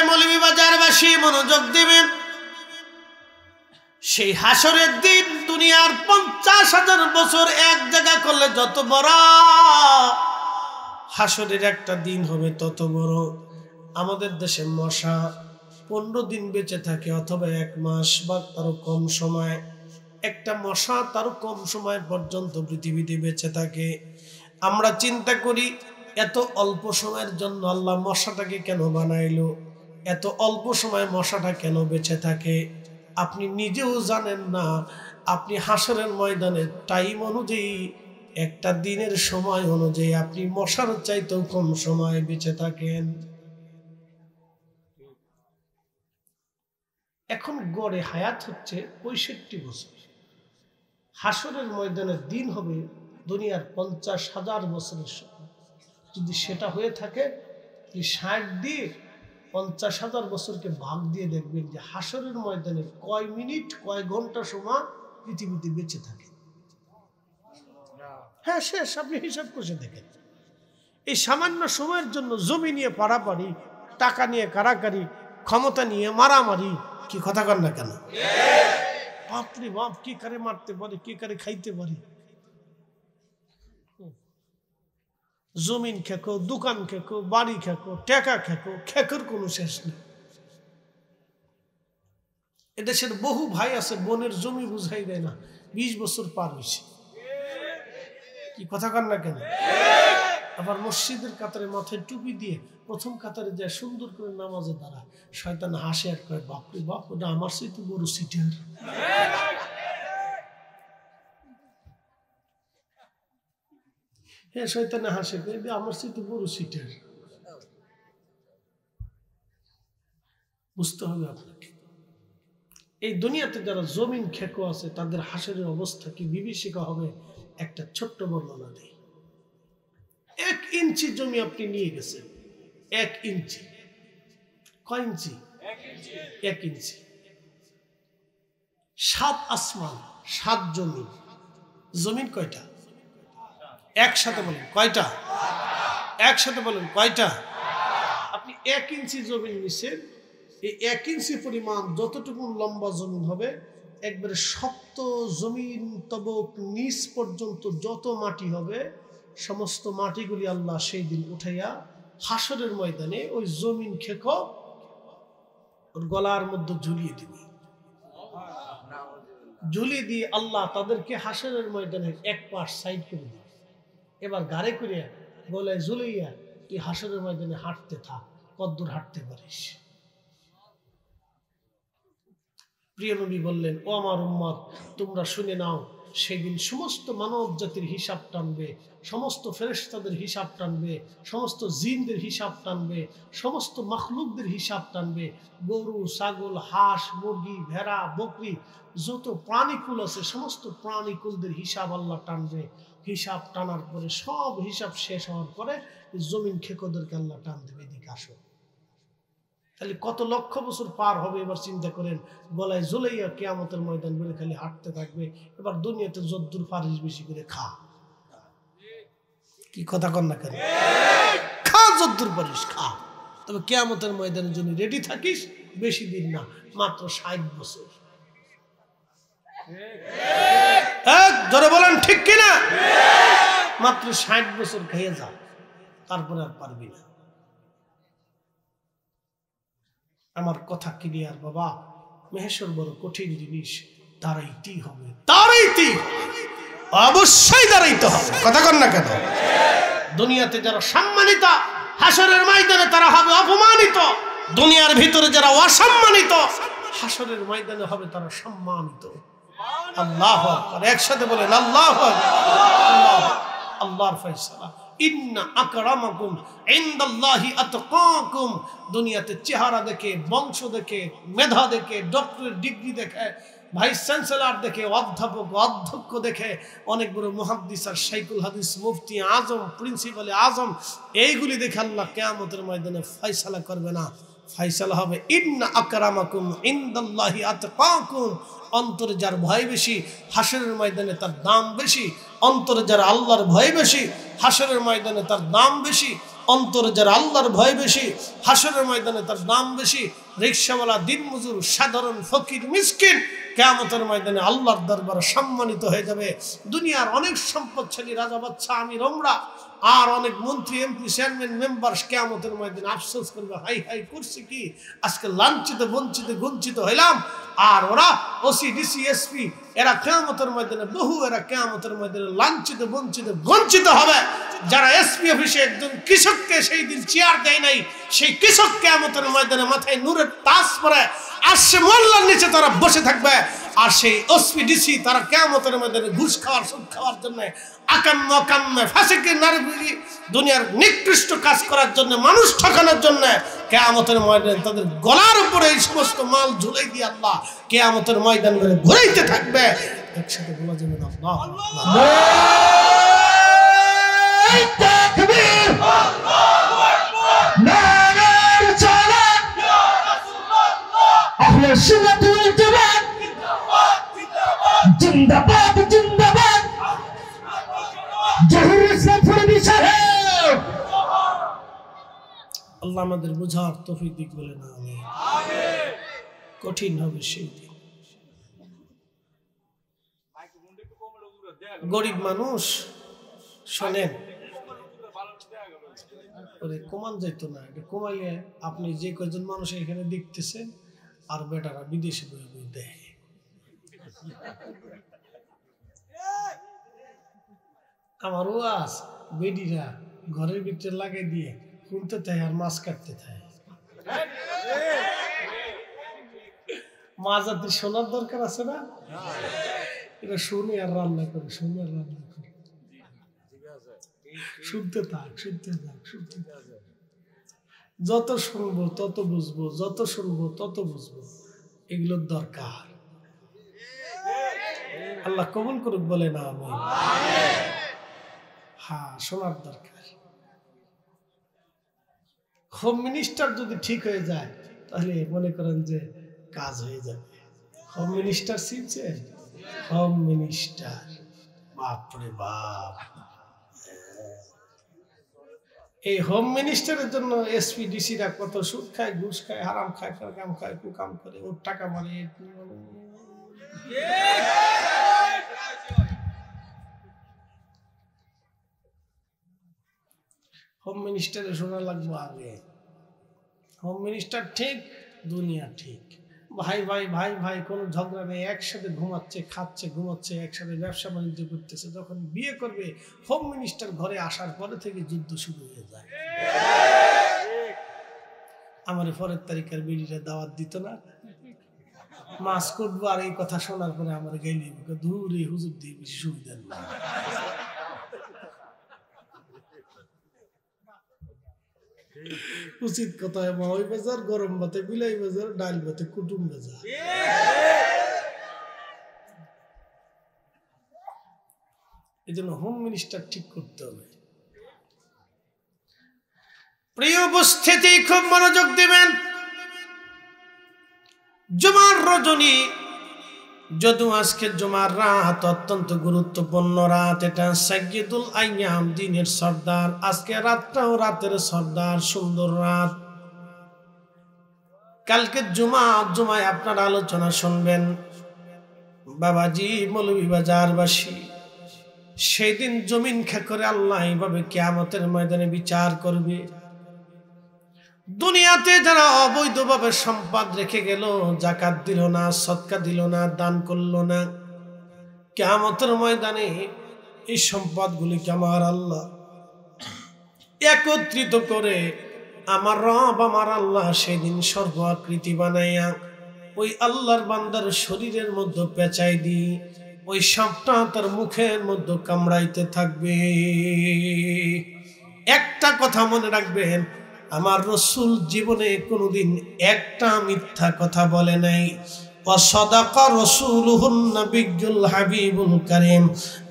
মৌলভী বাজারবাসী মনোযোগ দিবেন। সেই হাসরের দিন দুনিয়ার 50,000 বছর এক জায়গা করলে যত বড়, হাসরের একটা দিন হবে তত বড়। আমাদের দেশে মশা 15 দিন বেঁচে থাকে, অথবা 1 মাস বা তারও কম সময়। একটা মশা তারও কম সময় পর্যন্ত পৃথিবীতে বেঁচে থাকে। আমরা চিন্তা করি এত অল্প সময়ের জন্য আল্লাহ মশাটাকে কেন বানাইলো, এত অল্প সময় মশাটা কেন বেঁচে থাকে। আপনি নিজেও জানেন না। আপনি হাসরের ময়দানের টাইম অনুযায়ী, একটা দিনের সময় অনুযায়ী আপনি মশার চাইতেও কম সময় বেঁচে থাকেন। এখন গড়ে হায়াত হচ্ছে 65 বছর। হাসরের ময়দানের দিন হবে দুনিয়ার 50,000 বছরের সময়। যদি সেটা হয়ে থাকে, 60 দিয়ে 50,000 বছরকে ভাগ দিয়ে দেখবেন যে হাসরের ময়দানে কয় মিনিট কয় ঘন্টা সময় পৃথিবীতে বেঁচে থাকে। হ্যাঁ, শেষ। আপনি হিসাব করে দেখেন। এই সামান্য সময়ের জন্য জমি নিয়ে পারাপারি, টাকা নিয়ে কারাকারি, ক্ষমতা নিয়ে মারামারি, কি কথা কর না কেন? বাপরে বাপ, কি কারে মারতে পারে, কি কারে খাইতে পারে। জমিন খেকো, দোকান খেকো, বাড়ি খেকো, টাকা খেকো, খেকোর কোনো শেষ নেই। এদেশের বহু ভাই আছে বোনের জমি বুঝাই দেয় না, 20 বছর পার হয়েছে। কি কথা কর না কেন? আবার মসজিদের কাতারে মাথায় টুপি দিয়ে প্রথম কাতারে যায়, সুন্দর করে নামাজে দাঁড়ায়। শয়তান হাসে আর কয়, বাপরে বাপ, ওটা আমার সাথে বড় সিটার। হ্যাঁ, শয়তানে হাসে, আমার সাথে বড় সিটার। বুঝতে হবে আপনাকে, এই দুনিয়াতে যারা জমিন খেকো আছে তাদের হাসরের অবস্থা কি বিভীষিকা হবে। একটা ছোট্ট বর্ণনা দেই। 1 ইঞ্চি জমি আপনি নিয়ে গেছেন, 1 ইঞ্চি। কয় ইঞ্চি? 1 ইঞ্চি। 7 আসমান, 7 জমিন। জমিন কয়টা? একসাথে বলেন কয়টা? একসাথে বলেন কয়টা? আপনি 1 ইঞ্চি জমিন নিছেন। এই 1 ইঞ্চি পরিমাণ যতটুকু লম্বা জমিন হবে, একবারে শক্ত জমিন তবক নিচ পর্যন্ত যত মাটি হবে, সমস্ত মাটিগুলি আল্লাহ সেই দিন উঠাইয়া হাসরের ময়দানে ওই জমিন খেকো ওর গলার মধ্যে ঝুলিয়ে দিবে। ঝুলিয়ে দিয়ে আল্লাহ তাদেরকে হাসরের ময়দানের এক পাশ সাইড করে দিবে। এবার গাড়ি করে গলায় ঝুলাইয়া তুই হাসরের ময়দানে হাঁটতে থাক, কদ্দূর হাঁটতে পারিস। প্রিয় নবী বললেন, ও আমার উম্মত, তোমরা শুনে নাও, সেদিন সমস্ত মানব জাতির হিসাব টানবে, সমস্ত ফেরেশতাদের হিসাব টানবে, সমস্ত জিনদের হিসাব টানবে, সমস্ত মাখলুকদের হিসাব টানবে। গরু, ছাগল, হাঁস, মুরগি, ভেড়া, বকরি, যত প্রাণীকুল আছে সমস্ত প্রাণীকুলদের হিসাব আল্লাহ টানবে। হিসাব টানার পরে সব হিসাব শেষ হওয়ার পরে জমিন খেকোদেরকে আল্লাহ টান দেবে, এদিকে আসো। তাহলে কত লক্ষ বছর পার হবে এবার চিন্তা করেন। গলায় ঝুলাইয়া কিয়ামতের ময়দান বলে খালি হাঁটতে থাকবে। এবার দুনিয়াতে যদ্দুর পারিস বেশি করে খা। কি কথা কর না কেন? খা, যদ্দুর পারিস খা। তবে কিয়ামতের ময়দানের জন্য রেডি থাকিস। বেশি দিন না, মাত্র 60 বছর। ধরে বলেন ঠিক কিনা? মাত্র 60 বছর খেয়ে যা, তারপরে আর পারবি না। আমার কথা ক্লিয়ার বাবা? মেহেশ্বর বড় কঠিন জিনিস, দাঁড়াইতেই হবে, দাঁড়াইতেই হবে। অবশ্যই দাঁড়াইতে হবে। কথা কন না কেন? দুনিয়াতে যারা সম্মানিত, হাসরের ময়দানে তারা হবে অপমানিত। দুনিয়ার ভিতরে যারা অসম্মানিত, হাসরের ময়দানে হবে তারা সম্মানিত। আল্লাহু আকবার, একসাথে বলেন আল্লাহু আকবার। আল্লাহর ফয়সালা, ইন্না আকরামাকুম ইনদাল্লাহি আতকাকুম। দুনিয়াতে চেহারা দেখে, বংশ দেখে, মেধা দেখে, ডক্টরেট ডিগ্রি দেখে, ভাইস চ্যান্সেলর দেখে, অধ্যাপক অধ্যক্ষ দেখে, অনেক বড় মুহাদ্দিস আর শাইখুল হাদিস, মুফতি আজম, প্রিন্সিপাল আজম, এইগুলি দেখে আল্লাহ কিয়ামতের ময়দানে ফয়সালা করবে না। ফয়সালা হবে ইন্না আকরামাকুম ইনদাল্লাহি আতকাকুম। অন্তরে যার ভয় বেশি, হাসরের ময়দানে তার দাম বেশি। অন্তরে যার আল্লাহর ভয় বেশি, হাসরের ময়দানে তার দাম বেশি। অন্তরে যার আল্লাহর ভয় বেশি, হাসরের ময়দানে তার দাম বেশি। রিকশাওয়ালা, দিনমজুর, সাধারণ ফকির, মিসকিন কিয়ামতের ময়দানে আল্লাহর দরবারে সম্মানিত হয়ে যাবে। দুনিয়ার অনেক সম্পদশালী রাজা, বাদশা, আমির, ওমরা আর অনেক মন্ত্রী, এমপি, চেয়ারম্যান, মেম্বার কিয়ামতের ময়দানে আফসোস করবে, হাই হাই করছি কি, আজকে লাঞ্ছিত, বঞ্চিত, বঞ্চিত হইলাম। আর ওরা ওসি, ডিসি, এসপি, এরা কিয়ামতের ময়দানে এরা কিয়ামতের ময়দানে লাঞ্ছিত, বঞ্চিত, বঞ্চিত হবে। যারা এসপি অফিসে একজন কৃষককে সেই দিন চেয়ার দেয় নাই, সেই কৃষক কিয়ামতের ময়দানে মাথায় নূরের তাজ পরে আসছে মোল্লার নিচে তারা বসে থাকবে। আর সেই ওসপি, ডিসি তারা কিয়ামতের ময়দানে ঘুষ খাওয়ার, সুদ খাওয়ার জন্য, আকাম্য কাম্যে ফাসিকের নারী, দুনিয়ার নিকৃষ্ট কাজ করার জন্য, মানুষ ঠকানোর জন্য কিয়ামতের ময়দানে তাদের গলার উপরে এই সমস্ত মাল ঝুলাই দিয়ে আল্লাহ কিয়ামতের ময়দান করে ঘুরাইতে থাকবে। একসাথে বলা যাবে না আল্লাহ তাকবীর, আল্লাহু আকবার, নারে রিসালাত, ইয়া রাসূলুল্লাহ, আহলে সুন্নাত ওয়াল জামাত জিন্দাবাদ, জিন্দাবাদ, জিন্দাবাদ, জহির ইসলাম ফরিদি সাহেব। আল্লাহ আমাদের বুঝার তৌফিক দিক বলে না আমিন। কঠিন হবে সেই দিন। গরিব মানুষ শোনেন, কমান যাইতো না, এটা কমাইলে আপনি যে কয়জন মানুষ এখানে দেখতেছেন আর বেটারা বিদেশে বই বই দেয়। আমার ওয়াজ বেডিরা ঘরের ভিতরে লাগাই দিয়ে শুনতে থাকে আর মাছ কাটতে থাকে। মাছ যাতে শোনার দরকার আছে না, এটা শুনে আর রান্না করে, শুনে আর রান্না করে, শুনতে থাক, শুনতে থাক, শুনতে থাক। যত শুনবো তত বুঝবো, যত শুনবো তত বুঝবো। এগুলোর দরকার। আল্লাহ কবুল করুক বলে না আমি। হ্যাঁ, শোনার দরকার। হোম মিনিস্টার যদি ঠিক হয়ে যায় তাহলে মনে করেন যে কাজ হয়ে যাবে। হোম মিনিস্টার চিনছেন? হোম মিনিস্টার, বাপরে বাপ। এই হোম মিনিস্টারের জন্য এসপি, ডিসিরা কত সুদ খায়, ঘুষ খায়, হারাম খায়, কাম খায়, কুকাম করে, ওর টাকা মারে। হোম মিনিস্টারে শোনা লাগবে আগে। হোম মিনিস্টার ঠিক, দুনিয়া ঠিক। ভাই ভাই ভাই ভাই কোনো ঝগড়া নেই, একসাথে ঘুমাচ্ছে, খাচ্ছে, ঘুমাচ্ছে, একসাথে ব্যবসা বাণিজ্য করতেছে। যখন বিয়ে করবে, হোম মিনিস্টার ঘরে আসার পরে থেকে যুদ্ধ শুরু হয়ে যায়। আমার পরের তারিখের বিড়িটা দাওয়াত দিত না, মাছ করবো, আর এই কথা শোনার পরে আমার গেলি দূর, এই হুজুর দিয়ে বেশি সুবিধা না। উচিত কথা, ওই বাজার গরম ভাতে বিলাই বাজার, ডাল ভাতে কুটুম বাজার। এই জন্য হোম মিনিস্টার ঠিক করতে হবে। প্রিয় উপস্থিতি, খুব মনোযোগ দিবেন। জুমার রজনী, যদিও আজকে জুমার রাত অত্যন্ত গুরুত্বপূর্ণ রাত, এটা সাইয়্যিদুল আইয়াম, দিনের সর্দার। আজকে রাতটাও রাতের সর্দার, সুন্দর রাত। কালকে জুমায় আপনারা আলোচনা শুনবেন। বাবাজি, মৌলভীবাজারবাসী, সেদিন জমিন খা করে আল্লাহ এইভাবে কিয়ামতের ময়দানে বিচার করবে। দুনিয়াতে যারা অবৈধভাবে সম্পদ রেখে গেল, যাকাত দিল না, সদকা দিল না, দান করলো না, কিয়ামতের ময়দানে এই সম্পদগুলিকে আমার আল্লাহ একত্রিত করে আমার রব আমার আল্লাহ সেদিন সর্বাকৃতি বানাইয়া ওই আল্লাহর বান্দার শরীরের মধ্যে পেঁচাই দি ওই সাপটা তার মুখের মধ্যে কামড়াইতে থাকবে। একটা কথা মনে রাখবেন, আমার রসুল জীবনে কোনোদিন একটা মিথ্যা কথা বলে নাই। ওয়াসাদাকা রাসূলুহুন নাবিয়্যুল হাবিবুল কারীম,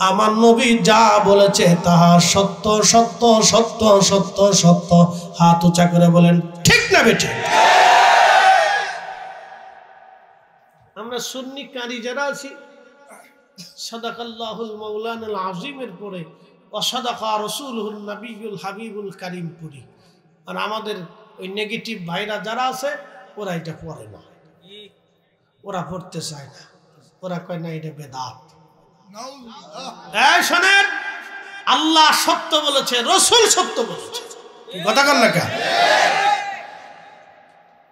আমার নবী যা বলেছে তাহা সত্য সত্য সত্য সত্য সত্য। হাত উঁচা করে বলেন ঠিক না বেঠিক? আমরা সুন্নি কারি যারা আছি সাদাকাল্লাহুল মাওলানাল আযীমের পরে ওয়াসাদাকা রাসূলুহুন নাবিয়্যুল হাবিবুল কারীম পড়ি। আর আমাদের ওই নেগেটিভ ভাইরা যারা আছে ওরা এটা পড়ে না, ওরা পড়তে চায় না, ওরা কয় না এটা বেদাত। এই শোনেন, আল্লাহ সত্য বলেছে, রসুল সত্য বলেছে, কথা কন না কেন?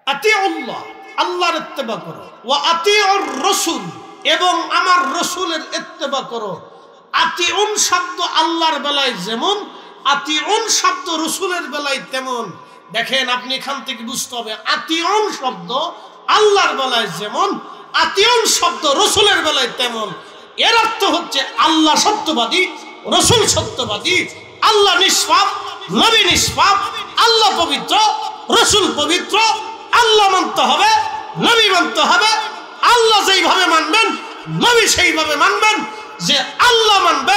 আতিউল্লাহ, আল্লাহর ইত্তেবা করো, ওয়া আতিউর রাসূল, এবং আমার রসুলের ইত্তেবা করো। আতিউন শব্দ আল্লাহর বেলায় যেমন, আতিউন শব্দ রসুলের বেলায় তেমন। দেখেন, আপনি এখান থেকে বুঝতে হবে, আতিউন শব্দ আল্লাহর বেলায় যেমন, আতিউন শব্দ রসুলের বেলায় তেমন। এর অর্থ হচ্ছে আল্লাহ সত্যবাদী, রসুল সত্যবাদী, আল্লাহ নিষ্পাপ, নবী নিষ্পাপ, আল্লাহ পবিত্র, রসুল পবিত্র। আল্লাহ মানতে হবে, নবী মানতে হবে। আল্লাহ যেইভাবে মানবেন, নবী সেইভাবে মানবেন। যে আল্লাহ মানবে,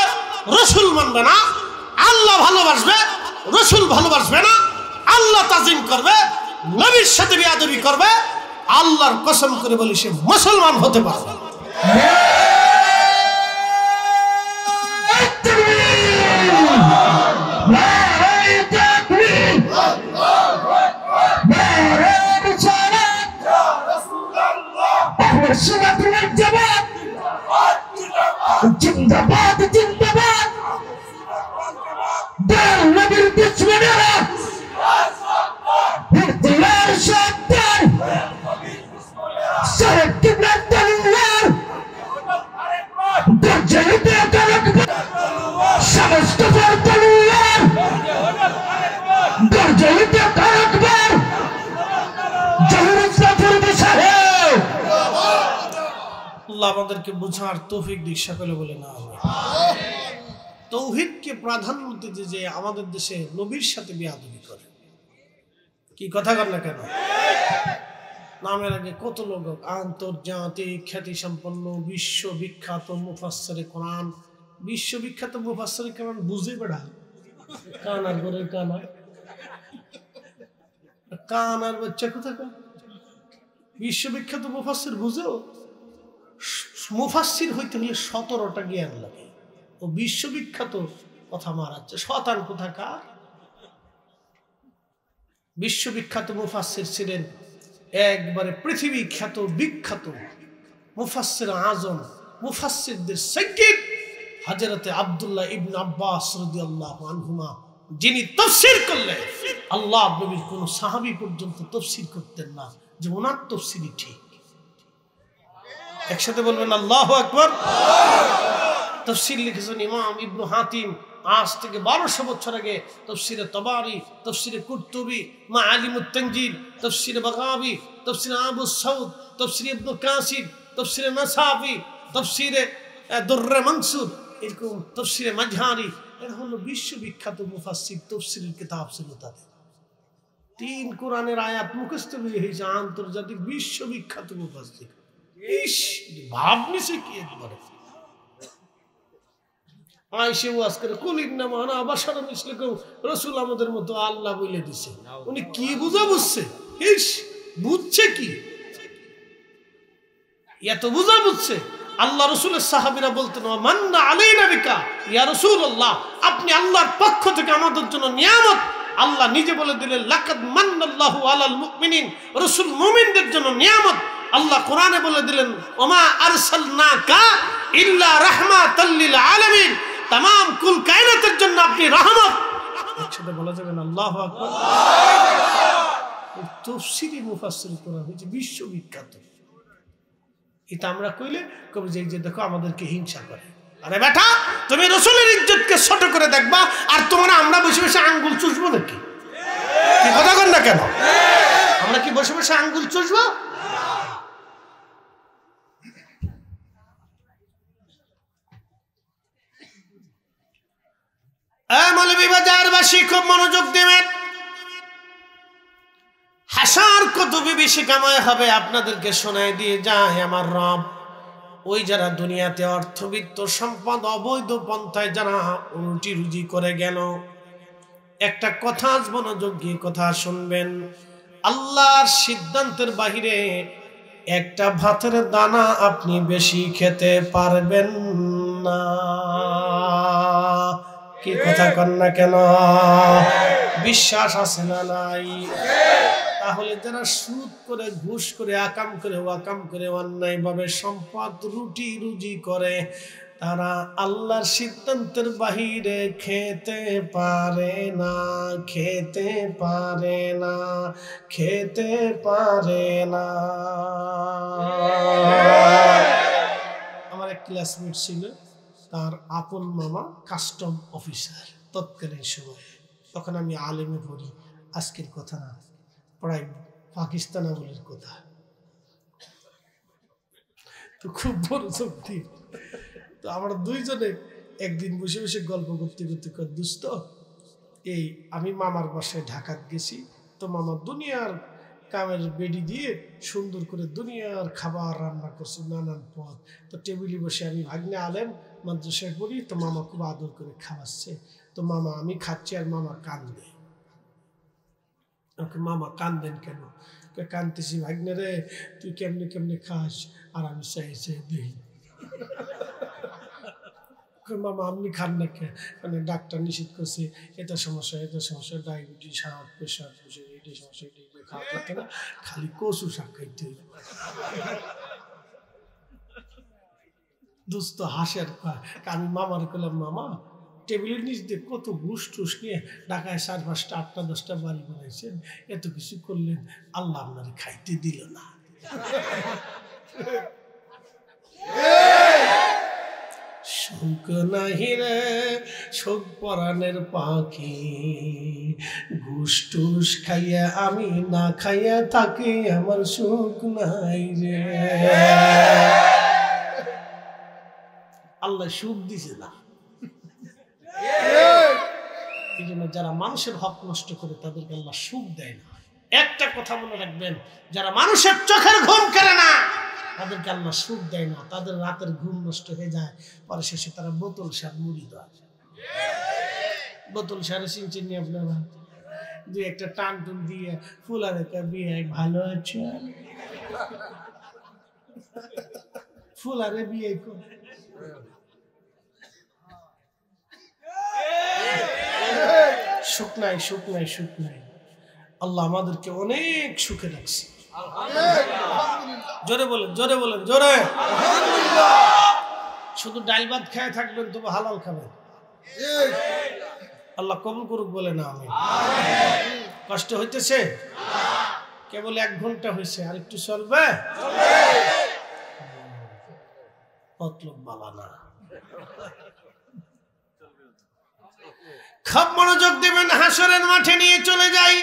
রসুল মানবে না, আল্লাহ ভালোবাসবে, রসুল ভালোবাসবে না, আল্লাহ তাজিম করবে, নবীর সাথে বেয়াদবি করবে, আল্লাহর কসম করে বলি সে মুসলমান হতে পারবে। জিন্দাবাদ জিন্দাবাদ, দল নবীর দুশমনেরা হিটলার সত্তার শরীফ কিবলার তলোয়ার গর্জনিতে করকবার সমস্ত ফর তলোয়ার গর্জনিতে করকবার জহুর ইসলামের দিশাহে। আল্লাহ আমাদেরকে বুঝার তৌফিক দিক, সকলে বলে না হবে। তৌহিদকে প্রাধান্য দিতে যে আমাদের দেশে নবীর সাথে বেয়াদবি করে, কি কথা কর না কেন? নামের আগে কত লোক, আন্তর্জাতিক খ্যাতি সম্পন্ন বিশ্ববিখ্যাত মুফাসসিরে কোরআন। বিশ্ববিখ্যাত মুফাসসিরে কোরআন বুঝে বেড়া কান আর করে কান আর বাচ্চা কথা কয়। বিশ্ববিখ্যাত মুফাসসির বুঝেও? মুফাসসির হইতে হলে 17টা জ্ঞান লাগে। ও বিশ্ববিখ্যাত কথা মারাচ্ছে, শতান কোথাকার। বিশ্ববিখ্যাত মুফাসসির ছিলেন একবারে পৃথিবী খ্যাত বিখ্যাত মুফাসসির আজম, মুফাসসিরদের সাইয়্যিদ হযরতে আব্দুল্লাহ ইবনে আব্বাস রাদিয়াল্লাহু আনহুমা, যিনি তাফসীর করলেন। আল্লাহ নবীর কোন সাহাবী পর্যন্ত তাফসীর করতেন না যে ওনার তাফসীরই ঠিক। একসাথে বলবেন আল্লাহু আকবার। তাফসীর লিখেছেন ইমাম ইবনে হাতিম, আজ থেকে 1200 বছর আগে। তাফসীরে তাবারি, তাফসীরে কুরতুবী, মাআলিমুত তানজিল, তাফসীরে বাগাবী, তাফসীরে আবু সাউদ, তাফসীরে ইবনে কাসির, তাফসীরে নাসাফি, তাফসীরে দুররে মানসুর, এরকম তাফসীরে মাজহারি। এরা হলো বিশ্ববিখ্যাত মুফাসসির। তাফসীরের কিতাব ছিল তাদের। 3 কোরআনের আয়াত মুখস্থ হয়ে হয়েছে আন্তর্জাতিক বিশ্ববিখ্যাত মুফাসসির। ইস, ভাব নিছে কি একবারে। আয়েশা ওয়াজ করে কুলিন না মানা বাশারুন মিসলুকুম, রাসূল আমাদের মতো আল্লাহ বলে দিছে। উনি কি বুঝা বুঝছে? ইস, বুঝছে কি? এত বুঝা বুঝছে। আল্লাহ রাসূলের সাহাবীরা বলতেন, মান্না আলাইনা বিকা ইয়া রাসূলুল্লাহ, আপনি আল্লাহর পক্ষ থেকে আমাদের জন্য নিয়ামত। আল্লাহ নিজে বলে দিলেন, লাকাদ মান্নাল্লাহু আলাল মুমিনিন, রাসূল মুমিনদের জন্য নিয়ামত। আল্লাহ কোরআনে বলে দিলেন, ওমা আরসালনাকা ইল্লা রাহমাতাল লিল আলামিন, तमाम कुल कायनातेर जन्य आपनि रहमत। একসাথে বলা যাবে না আল্লাহু আকবার। তাফসীরে মুফাসসির কোরআন হচ্ছে বিশ্ববিখ্যাত। এটা আমরা কইলে কবি যে দেখো আমাদেরকে হিংসা করে। আরে বেটা, তুমি রাসূলের ইজ্জতকে ছোট করে দেখবা, আর তোমরা আমরা বসে বসে আঙ্গুল চুষবো নাকি? কি কথা কন না কেন? আমরা কি বসে বসে আঙ্গুল চুষবো? মৌলভীবাজারবাসী খুব মনোযোগ দিবেন। হাসার কত বিভীষিকাময় হবে আপনাদেরকে শোনায় দিয়ে যায় আমার রব। ওই যারা দুনিয়াতে অর্থবিত্ত সম্পদ অবৈধ পন্থায় যারা রুটি রুজি করে গেল, একটা কথা মনোযোগ দিয়ে কথা শুনবেন, আল্লাহর সিদ্ধান্তের বাহিরে একটা ভাতের দানা আপনি বেশি খেতে পারবেন না। কি কথা কন না কেন? বিশ্বাস আছে না নাই? তাহলে যারা সুদ করে, ঘুষ করে, আকাম করে, ওয়াকাম করে, অন্যায়ভাবে সম্পদ রুটি রুজি করে, তারা আল্লাহর সিদ্ধান্তের বাহিরে খেতে পারে না, খেতে পারে না, খেতে পারে না। আমার এক ক্লাসমেট ছিল, তার আপন মামা কাস্টম অফিসার তৎকালীন সময়। তখন আমি আলেমে পড়ি, আজকের কথা না, প্রায় পাকিস্তান আমলের কথা। তো খুব বড় শক্তি। তো আমরা দুইজনে একদিন বসে বসে গল্প করতে করতে দুস্থ, এই আমি মামার বাসায় ঢাকাত গেছি, তো মামা দুনিয়ার কামের বেডি দিয়ে সুন্দর করে দুনিয়ার খাবার রান্না করছে, নানান পদ। তো টেবিলে বসে আমি ভাগ্নে আলেম মাদ্রাসায় পড়ি, তো মামা খুব আদর করে খাওয়াচ্ছে। তো মামা, আমি খাচ্ছি আর মামা কান্দে। মামা কান্দেন কেন? কান্দতেছি, ভাগ্নে রে তুই কেমনে কেমনে খাস আর আমি চাই চাই দেখি। মামা আপনি খান না কে? মানে ডাক্তার নিষেধ করছে, এটা সমস্যা, এটা সমস্যা, ডায়াবেটিস, হার্ট প্রেশার, এইটাই সমস্যা, এটা খাওয়া থাকে না, খালি কচু শাক খাইতে হইল। দুস্থ হাসের। আমি মামার করলাম, মামা টেবিলের নিচ দিয়ে কত ঘুষ টুস নিয়ে ঢাকায় 4, 5টা, 8টা, 10টা বাড়ি বানাইছেন, এত কিছু করলেন, আল্লাহ আপনারে খাইতে দিল না। সুখ নাহি রে সুখ পরাণের পাখি, ঘুষ টুস খাইয়া আমি না খাইয়া থাকি, আমার সুখ নাই রে। আল্লাহ সুখ দিছে না। এই জন্য যারা মানুষের হক নষ্ট করে তাদেরকে আল্লাহ সুখ দেয় না। একটা কথা মনে রাখবেন, যারা মানুষের চোখের ঘুম কেড়ে না তাদেরকে আল্লাহ সুখ দেয় না, তাদের রাতের ঘুম নষ্ট হয়ে যায়, পরে শেষে তারা বোতল সার মুড়ি দেয়। বোতল সারে চিনচিনি আপনারা, দুই একটা টান টুন দিয়ে ফুলারে বিয়ে, ভালো আছে ফুলারে বিয়ে করে। সুখ নাই, সুখ নাই, সুখ নাই। আল্লাহ আমাদেরকে অনেক সুখে রাখছে। জোরে বলেন, জোরে বলেন, জোরে। শুধু ডাল ভাত খেয়ে থাকবেন তবু হালাল খাবেন, আল্লাহ কবুল করুক বলে না আমি। কষ্ট হইতেছে? কেবল 1 ঘন্টা হয়েছে, আর একটু চলবে? মতলব বালা না। খুব মনোযোগ দেবেন। হাসরের মাঠে নিয়ে চলে যাই।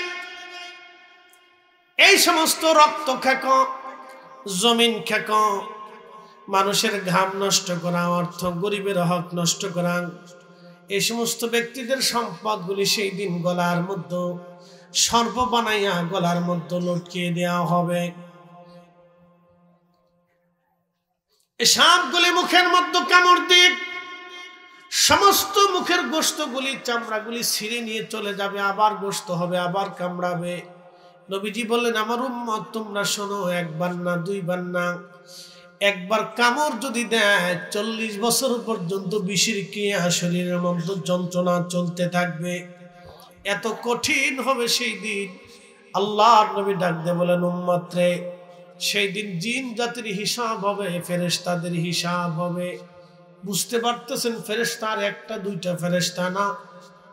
এই সমস্ত রক্ত খেক, জমিন খেক, মানুষের ঘাম নষ্ট করা, অর্থ গরিবের হক নষ্ট করা, এই সমস্ত ব্যক্তিদের সম্পদগুলি সেই দিন গলার মধ্যে সর্প বানাইয়া গলার মধ্যে লটকিয়ে দেওয়া হবে। এই সাপগুলি মুখের মধ্যে কামড় দিয়ে সমস্ত মুখের গোশতগুলি, চামড়াগুলি ছিঁড়ে নিয়ে চলে যাবে, আবার গোশত হবে, আবার কামড়াবে। নবীজি বললেন, আমার উম্মত তোমরা শোনো, 1 বার না 2 বার না, 1 বার কামড় যদি দেয় 40 বছর পর্যন্ত বিষের ক্রিয়া শরীরের মধ্যে যন্ত্রণা চলতে থাকবে। এত কঠিন হবে সেই দিন। আল্লাহর নবী ডাক দিয়ে বলেন, উম্মত রে, সেই দিন জিন জাতির হিসাব হবে, ফেরেশতাদের হিসাব হবে। বুঝতে পারতেছেন, ফেরেশতার 1টা 2টা ফেরেশতা না,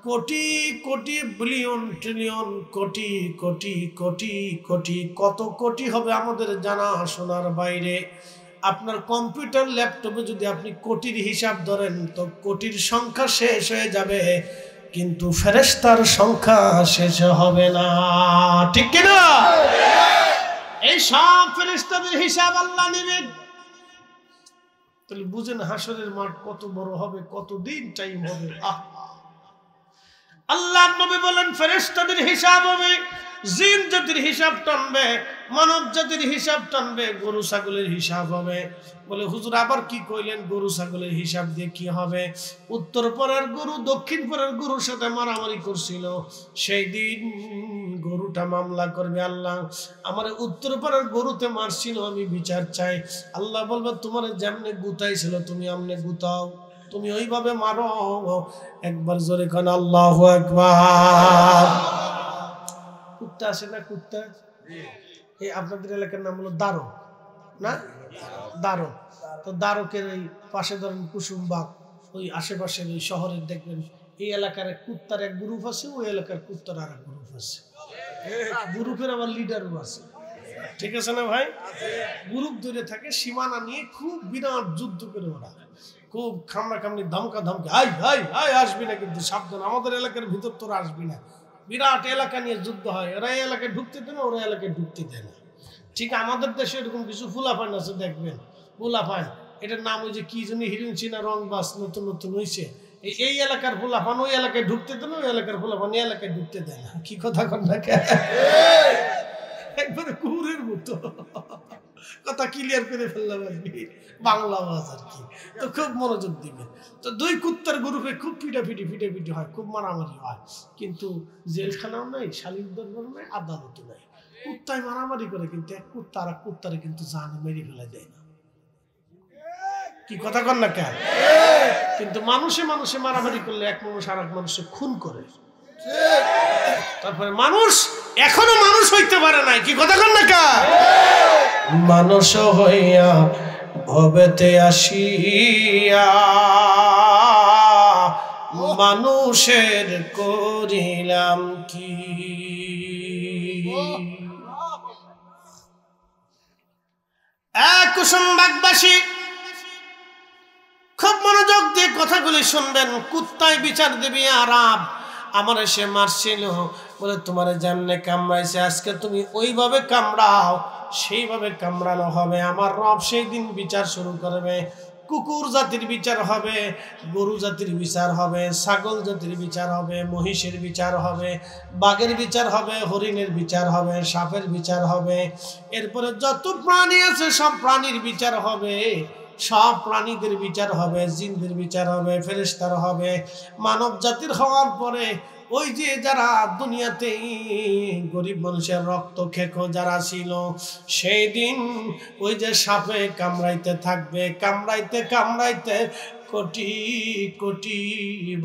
কোটি কোটি, বিলিয়ন ট্রিলিয়ন, কোটি কোটি কোটি কোটি, কত কোটি হবে আমাদের জানা শোনার বাইরে। আপনার কম্পিউটার ল্যাপটপে যদি আপনি কোটির হিসাব ধরেন তো কোটির সংখ্যা শেষ হয়ে যাবে, কিন্তু ফেরেশতার সংখ্যা শেষ হবে না, ঠিক কি না? এই সব ফেরেশতাদের হিসাব আল্লাহ নেবেন। তাহলে বুঝেন হাসরের মাঠ কত বড় হবে, কতদিন টাইম হবে। আল্লাহ নবী বলেন ফেরেশতাদের হিসাব হবে, জিন জাতির হিসাব টানবে, মানব জাতির হিসাব টানবে, গরু ছাগলের হিসাব হবে। বলে হুজুর আবার কি কইলেন, গরু ছাগলের হিসাব দিয়ে কি হবে? উত্তর পাড়ার গরু দক্ষিণ পাড়ার গরুর সাথে মারামারি করছিল, সেই দিন গরুটা মামলা করবে, আল্লাহ আমার উত্তর পাড়ার গরুতে মারছিল, আমি বিচার চাই। আল্লাহ বলবে তোমার যেমনে গুতাইছিল তুমি আমনে গুতাও, তুমি ওইভাবে মারো। একবার জোরে কান আল্লাহু আকবার। কুত্তা আছে না, কুত্তা, এই আপনাদের এলাকার নাম হলো দারো না, দারো। তো দারকের এই পাশে ধরেন কুসুমবাগ, ওই আশেপাশের ওই শহরের দেখবেন এই এলাকার কুত্তার এক গ্রুপ আছে, ওই এলাকার কুত্তার আর এক গ্রুপ আছে, গ্রুপের আবার লিডারও আছে, ঠিক আছে না ভাই? গ্রুপ ধরে থাকে, সীমানা নিয়ে খুব বিরাট যুদ্ধ করে ওরা, খুব খামনা খামনি ধমকা ধমকি, হাই হাই হাই আসবি না কিন্তু সাবধান, আমাদের এলাকার ভিতর তোরা আসবি না। বিরাট এলাকা নিয়ে যুদ্ধ হয়, ওরা এই এলাকায় ঢুকতে দেয় না, ওরা এলাকায় ঢুকতে দেয় না। ঠিক আমাদের দেশে এরকম কিছু ফুলাফান আছে, দেখবেন ফুলাফান, এটার নাম ওই যে কি জানি হিরোইন রং বাস নতুন নতুন হয়েছে, এই এলাকার ফুলাফান ওই এলাকায় ঢুকতে দেয় না, ওই এলাকার ফুলাফান এই এলাকায় ঢুকতে দেয় না। কি কথা কন না, একবারে কুকুরের মতো কথা ক্লিয়ার করে ফেললাম আপনি, বাংলা আওয়াজ আর কি। তো খুব মনোযোগ দিবেন। তো দুই কুত্তার গ্রুপে খুব ফিটাফিটি হয়, খুব মারামারি হয়, কিন্তু জেলখানাও নাই, শালীন দরবার নাই, আদালত নাই, কুত্তায় মারামারি করে, কিন্তু এক কুত্তা আর এক কুত্তারে কিন্তু জানে মেরে ফেলে দেয় না। কি কথা কন না কেন? কিন্তু মানুষে মানুষে মারামারি করলে এক মানুষ আর এক মানুষের খুন করে, তারপরে মানুষ এখনো মানুষ হইতে পারে নাই। কি কথা কন না কেন? মানুষ হইয়া ভবেতে আসিয়া মানুষের করিলাম কি, কুসুমবাগবাসী খুব মনোযোগ দিয়ে কথাগুলি শুনবেন। কুত্তায় বিচার দিবি আরাম, আমার সে মারছিল বলে তোমার যেমনে কামড়াইছে আজকে তুমি ওইভাবে কামড়াও, সেইভাবে কামড়ানো হবে। আমার রব সেই দিন বিচার শুরু করবে। কুকুর জাতির বিচার হবে, গরু জাতির বিচার হবে, ছাগল জাতির বিচার হবে, মহিষের বিচার হবে, বাঘের বিচার হবে, হরিণের বিচার হবে, সাপের বিচার হবে, এরপরে যত প্রাণী আছে সব প্রাণীর বিচার হবে, সব প্রাণীদের বিচার হবে, জিনদের বিচার হবে, ফেরেশতার হবে, মানব জাতির হওয়ার পরে ওই যে যারা দুনিয়াতে গরিব মানুষের রক্ত খেকো যারা ছিল, সেই দিন ওই যে সাপে কামড়াইতে থাকবে, কামড়াইতে কামড়াইতে কোটি কোটি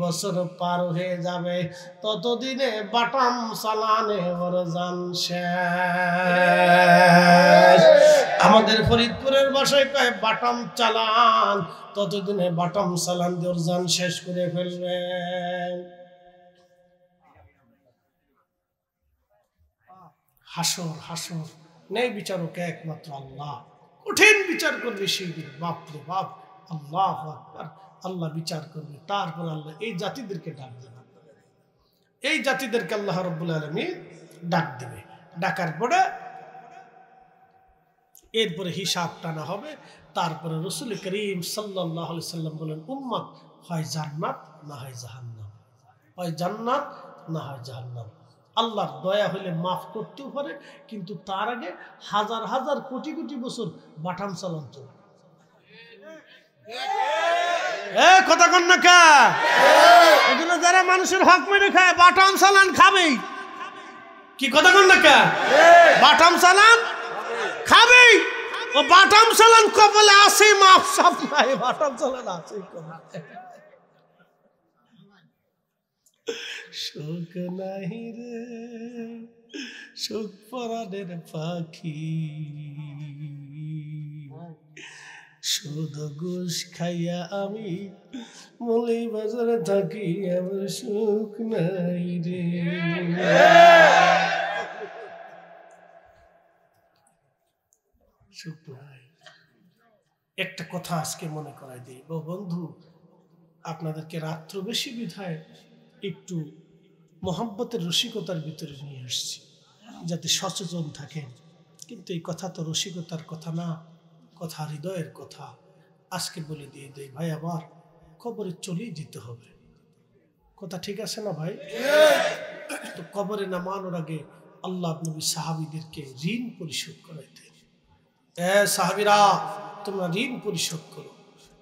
বছর পার হয়ে যাবে, ততদিনে বাটাম চালানে ওর জান শেষ। আমাদের ফরিদপুরের ভাষায় কয় বাটাম চালান, ততদিনে বাটাম চালান দিয়ে ওর জান শেষ করে ফেলবেন। হাসর হাসর নেই বিচারক একমাত্র আল্লাহ, কঠিন বিচার করবে সেই দিন, বাপ রে বাপ, আল্লাহু আকবার। আল্লাহ বিচার করবে, তারপর আল্লাহ এই জাতিদেরকে ডাক দেবে, এই জাতিদেরকে আল্লাহ রাব্বুল আলামিন ডাক দেবে। ডাকার পরে এরপরে হিসাব টানা হবে। তারপরে রাসূল করিম সাল্লাল্লাহু আলাইহি সাল্লাম বলেন উম্মত হয় জান্নাত না হয় জাহান্নাম, হয় জান্নাত না হয় জাহান্নাম। আল্লাহর দয়া হলে মাফ করতেও পারে, কিন্তু তার আগে হাজার হাজার কোটি কোটি বছর বাটাম চালান চলবে। কথা কন না কা, এগুলো যারা মানুষের হক মেরে খায় বাটাম চালান খাবেই। কি কথা কন না কা, বাটাম চালান খাবেই। ও বাটাম চালান কপালে আছে, মাফ সাফ নাই, বাটাম চালান আছে। সুখ নাহি রে সুখ পরাণের পাখি, শুধু ঘুষ খাইয়া আমি মলি বাজারে থাকি, আমার সুখ নাই রে। সুখ নাই। একটা কথা আজকে মনে করাই দিই, ও বন্ধু, আপনাদেরকে রাত্র বেশি বিধায় একটু মোহাব্বতের রসিকতার ভিতরে নিয়ে আসছি যাতে সচেতন থাকেন। কিন্তু এই কথা তো রসিকতার কথা না, কথা হৃদয়ের কথা। আজকে বলে দিয়ে দেয় ভাই, আবার কবরে চলেই যেতে হবে। কথা ঠিক আছে না ভাই? তো কবরে নামানোর আগে আল্লাহ নবী সাহাবীদেরকে ঋণ পরিশোধ করাইতেন। সাহাবীরা, তোমরা ঋণ পরিশোধ করো।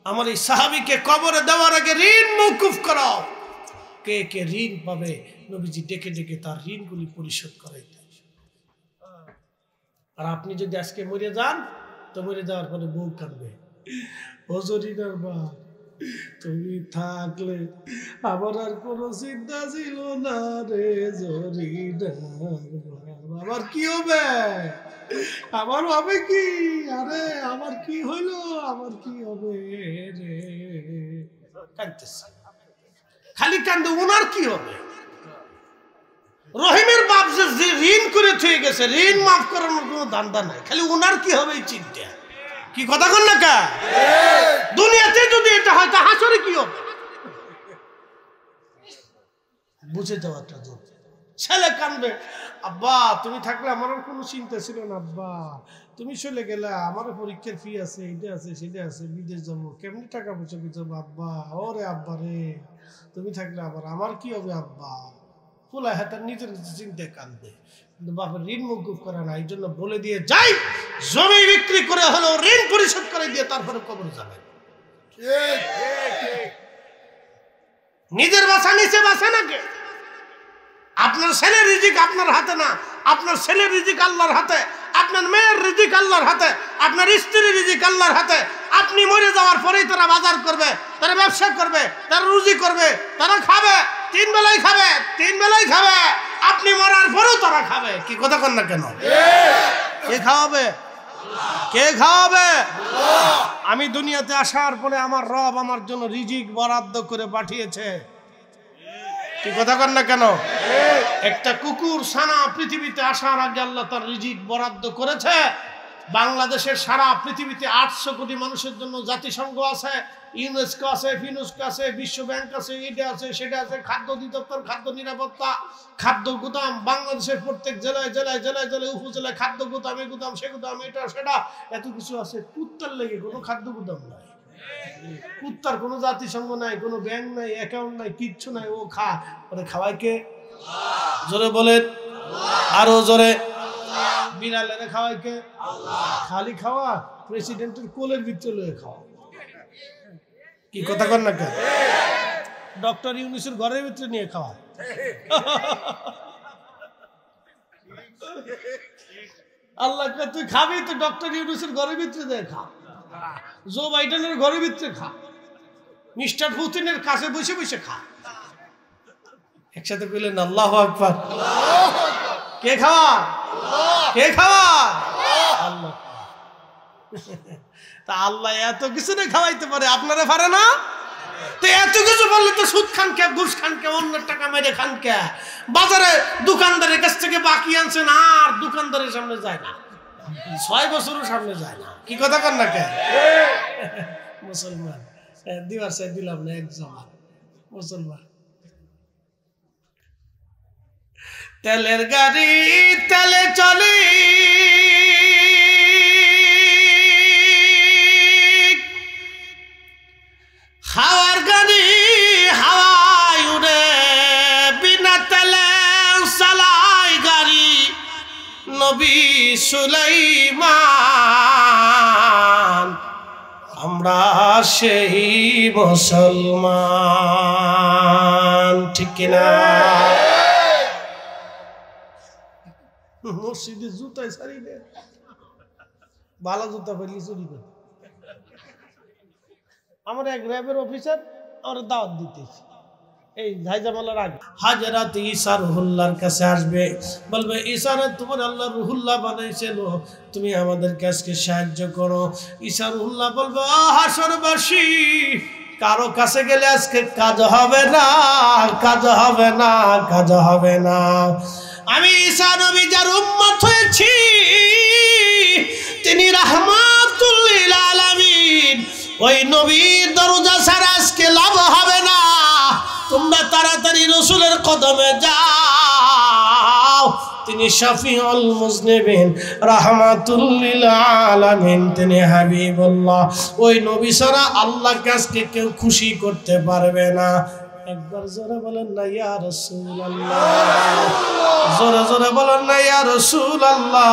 আমার এই সাহাবীকে কবরে দেওয়ার আগে ঋণ মওকুফ করো। কে কে ঋণ পাবে নবীজি ডেকে ডেকে তার ঋণগুলি পরিশোধ করাইতেন। আর আপনি যদি আজকে মরে যান, তো মরে যাওয়ার পরে বউ কাঁদবে, ও জরিনার বাপ, তুমি থাকলে আমার আর কোনো চিন্তা ছিল না রে জরিনার বাপ। আমার কি হবে? আমার হবে কি? আরে আমার কি হইলো? আমার কি হবে রে? কাঁদতেছে, খালি কান্দে। ওনার কি হবে? রহিমের বাপ যে ঋণ করে থয়ে গেছে, ঋণ মাফ করানোর কোনো ধান্দা নাই, খালি ওনার কি হবে এই চিন্তা। কি কথা কন না কা? দুনিয়াতে যদি এটা হয় তা হাসরে কি হবে? বুঝে যাওয়াটা জরুরি। ছেলে কানবে, আব্বা তুমি থাকলে আমার আর কোনো চিন্তা ছিল না, আব্বা তুমি চলে গেলে আমার পরীক্ষার ফি আছে, এটা আছে, সেটা আছে, বিদেশ যাবো, কেমনি টাকা পয়সা যাবো আব্বা। ওরে আব্বা রে, তুমি থাকলে আমার কি হবে আব্বা? ফুলা হাতার নিজের চিন্তায় কান্দবে, কিন্তু বাপের ঋণ মওকুফ করে না। এই জন্য বলে দিয়ে যাই, জমি বিক্রি করে হলেও ঋণ পরিশোধ করে দিয়ে তারপরে কবরে যাবেন। নিজের বাসা নিচে বাসা নাকি? আপনার ছেলের রিজিক আপনার হাতে না, আপনার ছেলের রিজিক আল্লাহর হাতে, আপনার মেয়ের রিজিক আল্লাহর হাতে, আপনার স্ত্রীর রিজিক আল্লাহর হাতে। আপনি মরে যাওয়ার পরেই তারা বাজার করবে, তারা ব্যবসা করবে, তারা রুজি করবে, তারা খাবে, তিন বেলায় খাবে, তিন বেলায় খাবে। আপনি মরার পরেও তারা খাবে। কি কথা কন না কেন? কে খাওয়াবে? কে খাওয়াবে? আমি দুনিয়াতে আসার পরে আমার রব আমার জন্য রিজিক বরাদ্দ করে পাঠিয়েছে। কি কথা কন না কেন? একটা কুকুর ছানা পৃথিবীতে আসার আগে আল্লাহ তার রিজিক বরাদ্দ করেছে। বাংলাদেশের সারা পৃথিবীতে 800 কোটি মানুষের জন্য জাতিসংঘ আছে, ইউনেস্কো আছে, ফিনুস্কো আছে, বিশ্ব ব্যাংক আছে, এটা আছে, সেটা আছে, খাদ্য অধিদপ্তর, খাদ্য নিরাপত্তা, খাদ্য গুদাম। বাংলাদেশের প্রত্যেক জেলায় জেলায় জেলায় জেলায় উপজেলায় খাদ্য গুদাম, এই গুদাম, সে গুদাম, এটা সেটা, এত কিছু আছে। কুত্তার লেগে কোনো খাদ্য গুদাম নাই, কুত্তার কোনো জাতিসংঘ নাই, কোনো ব্যাংক নাই, অ্যাকাউন্ট নাই, কিচ্ছু নাই। ও ওরে খাওয়ায় কে? জোরে বলেন, আরো জোরে। বিড়ালের খাওয়ায় কে? খালি খাওয়া প্রেসিডেন্টের কোলের ভিতরে লয়ে খাওয়া। কি কথা কন না কেন? ডক্টর ইউনূসের ঘরের ভিতরে নিয়ে খাওয়া। আল্লাহ তুই খাবি তো ডক্টর ইউনূসের ঘরের ভিতরে দিয়ে খা, জো বাইডেনের ঘরের ভিতরে খা, মিস্টার পুতিনের কাছে বসে বসে খা। একসাথে কইলেন আল্লাহু আকবার। কে খাওয়া? কে খাওয়া? আল্লাহ। তা আল্লাহ এত কিছু না খাওয়াইতে পারে, আপনারা পারে না? তো এত কিছু বললে তো সুদ খান কে, ঘুষ খান কে, অন্যের টাকা মেরে খান কে? বাজারে দোকানদারের কাছ থেকে বাকি আনছেন, আর দোকানদারের সামনে যায় না, 6 বছরও সামনে যায় না। কি কথা কন না কে? মুসলমান দিবার চাই দিলাম না, এক জমা মুসলমান। তেলের গাড়ি তেলে চলে, হাওয়ার গাড়ি হাওয়ায় উড়ে, বিনা তেলে চালাই গাড়ি নবী সুলাইমান। আমরা সেই মুসলমান, ঠিক কিনা? মসজিদে জুতায় ছাড়ি দে, ভালো জুতা পেলি চুরি করে। আমার এক র্যাবের অফিসার আমার দাওয়াত দিতেছে এই হাইজামালার আগে। হাজরাত ঈসা রুহুল্লাহর কাছে আসবে, বলবে ঈসা রে তোমার আল্লাহ রুহুল্লাহ বানাইছিল, তুমি আমাদেরকে আজকে সাহায্য করো। ঈসা রুহুল্লাহ বলবে হাসরবাসী কারো কাছে গেলে আজকে কাজ হবে না, কাজ হবে না, কাজ হবে না। আমি ঈসা নবী যার উম্মত হয়েছি, তিনি রাহমাতুল লিল আলামিন, ওই নবীর দরজা ছাড়া আজকে লাভ হবে না। তোমরা তাড়াতাড়ি রাসূলের কদমে যাও। তিনি শাফিউল মুজনিবিন, রাহমাতুল লিল আলামিন, তিনি হাবিবুল্লাহ। ওই নবী ছাড়া আল্লাহকে আজকে কেউ খুশি করতে পারবে না। একবার জোরে বলেন না ইয়া রাসূলুল্লাহ, জোরে জোরে বলেন না ইয়া রাসূলুল্লাহ,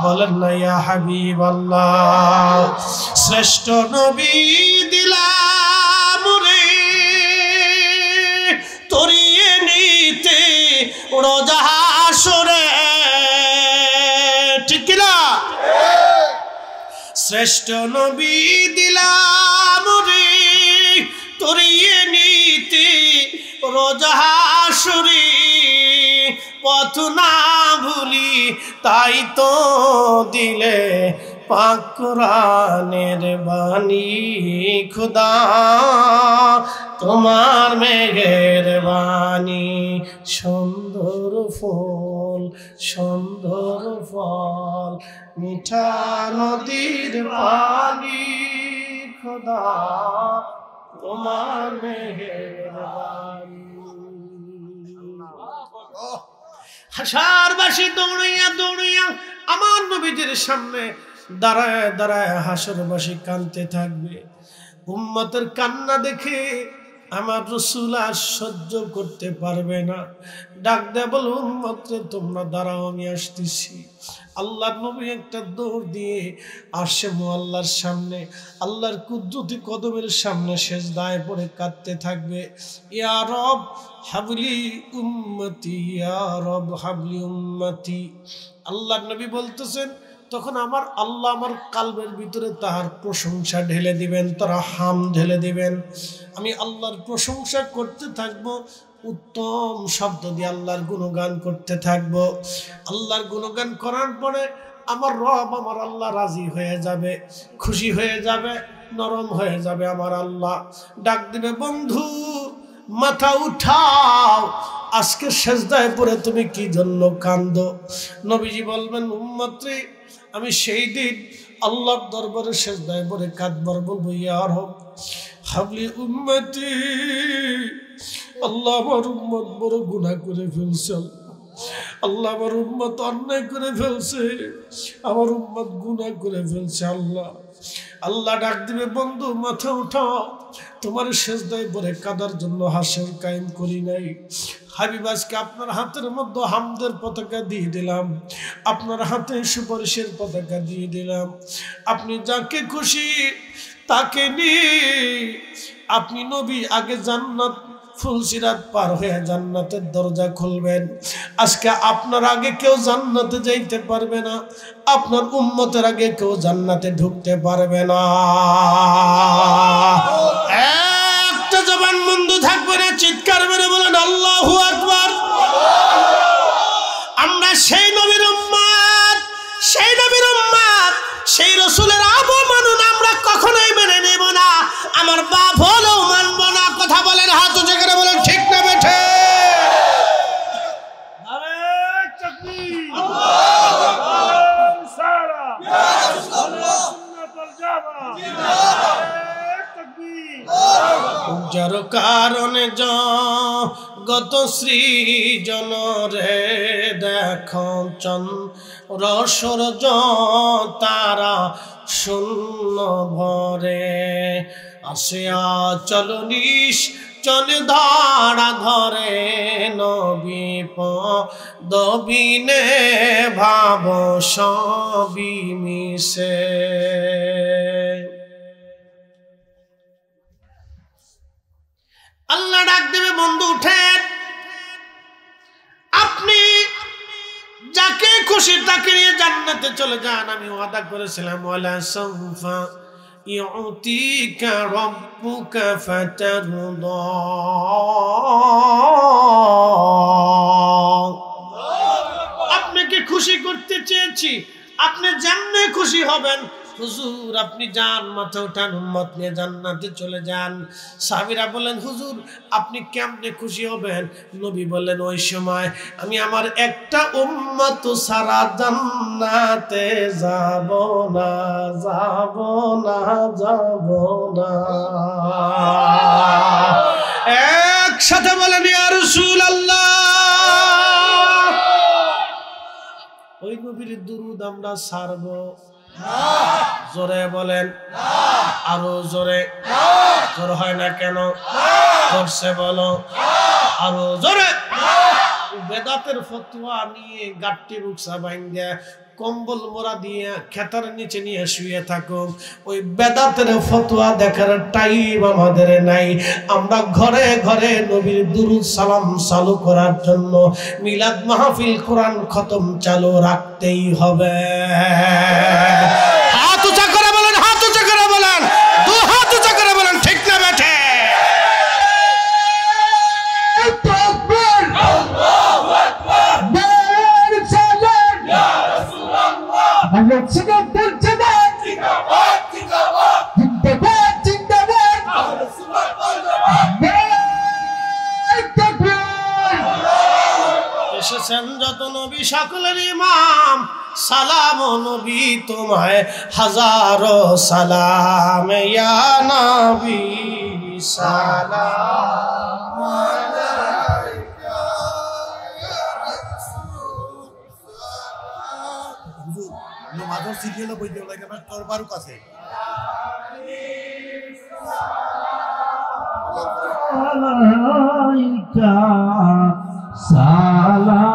বলেন না ইয়া হাবিবাল্লাহ। শ্রেষ্ঠ নবী দিলাম রে তরিয়ে নিতে রোজা হাসরে, ঠিক কি না? শ্রেষ্ঠ নবী দিলাম রে তরিয়ে নিতে রোজা হাসরে, পথ না ভুলি তাই তো দিলে পাক কোরআনের বাণী। খুদা তোমার মেহেরবানি, সুন্দর ফুল সুন্দর ফল মিঠা নদীর পানি, খুদা তোমার মেহেরবানি। হাশরবাসী দৌড়াইয়া দৌড়াইয়া আমার নবীজির সামনে দাঁড়ায় দাঁড়ায় হাশরবাসী কাঁদতে থাকবে। উম্মতের কান্না দেখে আমার রাসূল আর সহ্য করতে পারবে না। ডাক দেয়া বল, উম্মত রে তোমরা দাঁড়াও, আমি আসতেছি। আল্লাহর নবী একটা দৌড় দিয়ে আসে মুআল্লার সামনে, আল্লাহর কুদরতি কদমের সামনে সেজদায় পড়ে কাঁদতে থাকবে। ইয়া রব হাবলি উম্মতি, ইয়া রব হাবলি উম্মতি। আল্লাহর নবী বলতেছেন, তখন আমার আল্লাহ আমার কালবের ভিতরে তাহার প্রশংসা ঢেলে দিবেন, তারা হাম ঢেলে দিবেন। আমি আল্লাহর প্রশংসা করতে থাকবো, উত্তম শব্দ দিয়ে আল্লাহর গুণগান করতে থাকবো। আল্লাহর গুণগান করার পরে আমার রব আমার আল্লাহ রাজি হয়ে যাবে, খুশি হয়ে যাবে, নরম হয়ে যাবে। আমার আল্লাহ ডাক দিবে, বন্ধু মাথা উঠাও, আজকে সেজদায় পড়ে তুমি কি জন্য কান্দো? নবীজি বলবেন, উম্মত রে আমি সেই দিন আল্লাহর দরবারে সেজদায় পড়ে কাঁদবার বলবো, ইয়া রব হাবলি উম্মতি, আল্লাহ আমার উম্মত বড় গুনাহ করে ফেলছে, আল্লাহ আমার উম্মত অন্যায় করে ফেলছে, আমার উম্মত গুনাহ করে ফেলছে। আল্লাহ আল্লাহ ডাক দিবে, বন্ধু মাথা উঠাও, তোমার সেজদায় পড়ে কাঁদার জন্য হাসর কায়েম করি নাই। হাবিব আজকে আপনার হাতের মধ্যে হামদের পতাকা দিয়ে দিলাম, আপনার হাতে সুপারিশের পতাকা দিয়ে দিলাম। আপনি যাকে খুশি তাকে নিয়ে আপনি নবী আগে জান্নাত ফুলসিরাত পার হয়ে জান্নাতের দরজা খুলবেন। আজকে আপনার আগে কেউ জান্নাতে যাইতে পারবে না, আপনার উম্মতের আগে কেউ জান্নাতে ঢুকতে পারবে না। একটা জবান বন্ধ থাকবে না, চিৎকার মেরে বলেন আল্লাহু আকবার। আমরা সেই নবীর উম্মত, সেই নবীর উম্মত, সেই রাসূলের অবমাননা আমরা কখনোই মেনে নেব না। আমার বাপ হলেও মানব না। কথা বলেন, হাত উঁচু করে বলেন, ঠিক না বেঠে? যার কারণে গত সৃজন রে দেখো চন্দ্র সূর্য তারা শূন্য ভরে, আসিয়া চলনিস চলে ধারা ধরে, নবী পদবিনে ভাব সবই মিশে। আল্লাহ ডাক দেবে, বন্ধু উঠেন, আপনি যাকে খুশি তাকে নিয়ে জান্নাতে চলে যান। আমি ওয়াদা করেছিলাম, ওয়ালা সাউফা ইউতিকা রাব্বুকা ফাতারদা। আপনাকে খুশি করতে চেয়েছি, আপনি যেমনে খুশি হবেন হুজুর আপনি যান, মাথা উঠান, উম্মত নিয়ে জান্নাতে চলে যান। সাহাবীরা বলেন হুজুর আপনি কেমনে খুশি হবেন? নবী বললেন ওই সময় আমি আমার একটা উম্মত সারা জান্নাতে যাব না, যাব না, যাব না। একসাথে বলেন ইয়া রাসূলুল্লাহ। ওই নবীর দুরূদ আমরা ছাড়ব না? জোরে বলেন না। আরো জোরে না। জোর হয় না কেন? জোরসে বলো আরো জোরে। বেদাতের ফতোয়া নিয়ে গাট্টি রুকসা ভাঙ্গা কম্বল মোড়া দিয়ে খেতার নিচে নিয়ে শুয়ে থাকো, ওই বেদাতের ফতোয়া দেখার টাইম আমাদের নাই। আমরা ঘরে ঘরে নবীর দুরূদ সালাম চালু করার জন্য মিলাদ মাহফিল কোরআন খতম চালু রাখতেই হবে। হাত উঁচা করে বলেন, হাত উঁচা করে বলেন, দু হাত উঁচা করে বলেন, ঠিক না বেঠে? এসেছেন যত নবী সকলের ইমাম, সালাম নবী তোমায় হাজারো সালাম, ইয়া নবী সালাম আলাইকা ইয়া রাসূল। মাদর সিরিয়ালে বই দেওয়া লাগে না তোর বারুক আছে। আলাইকা সালাম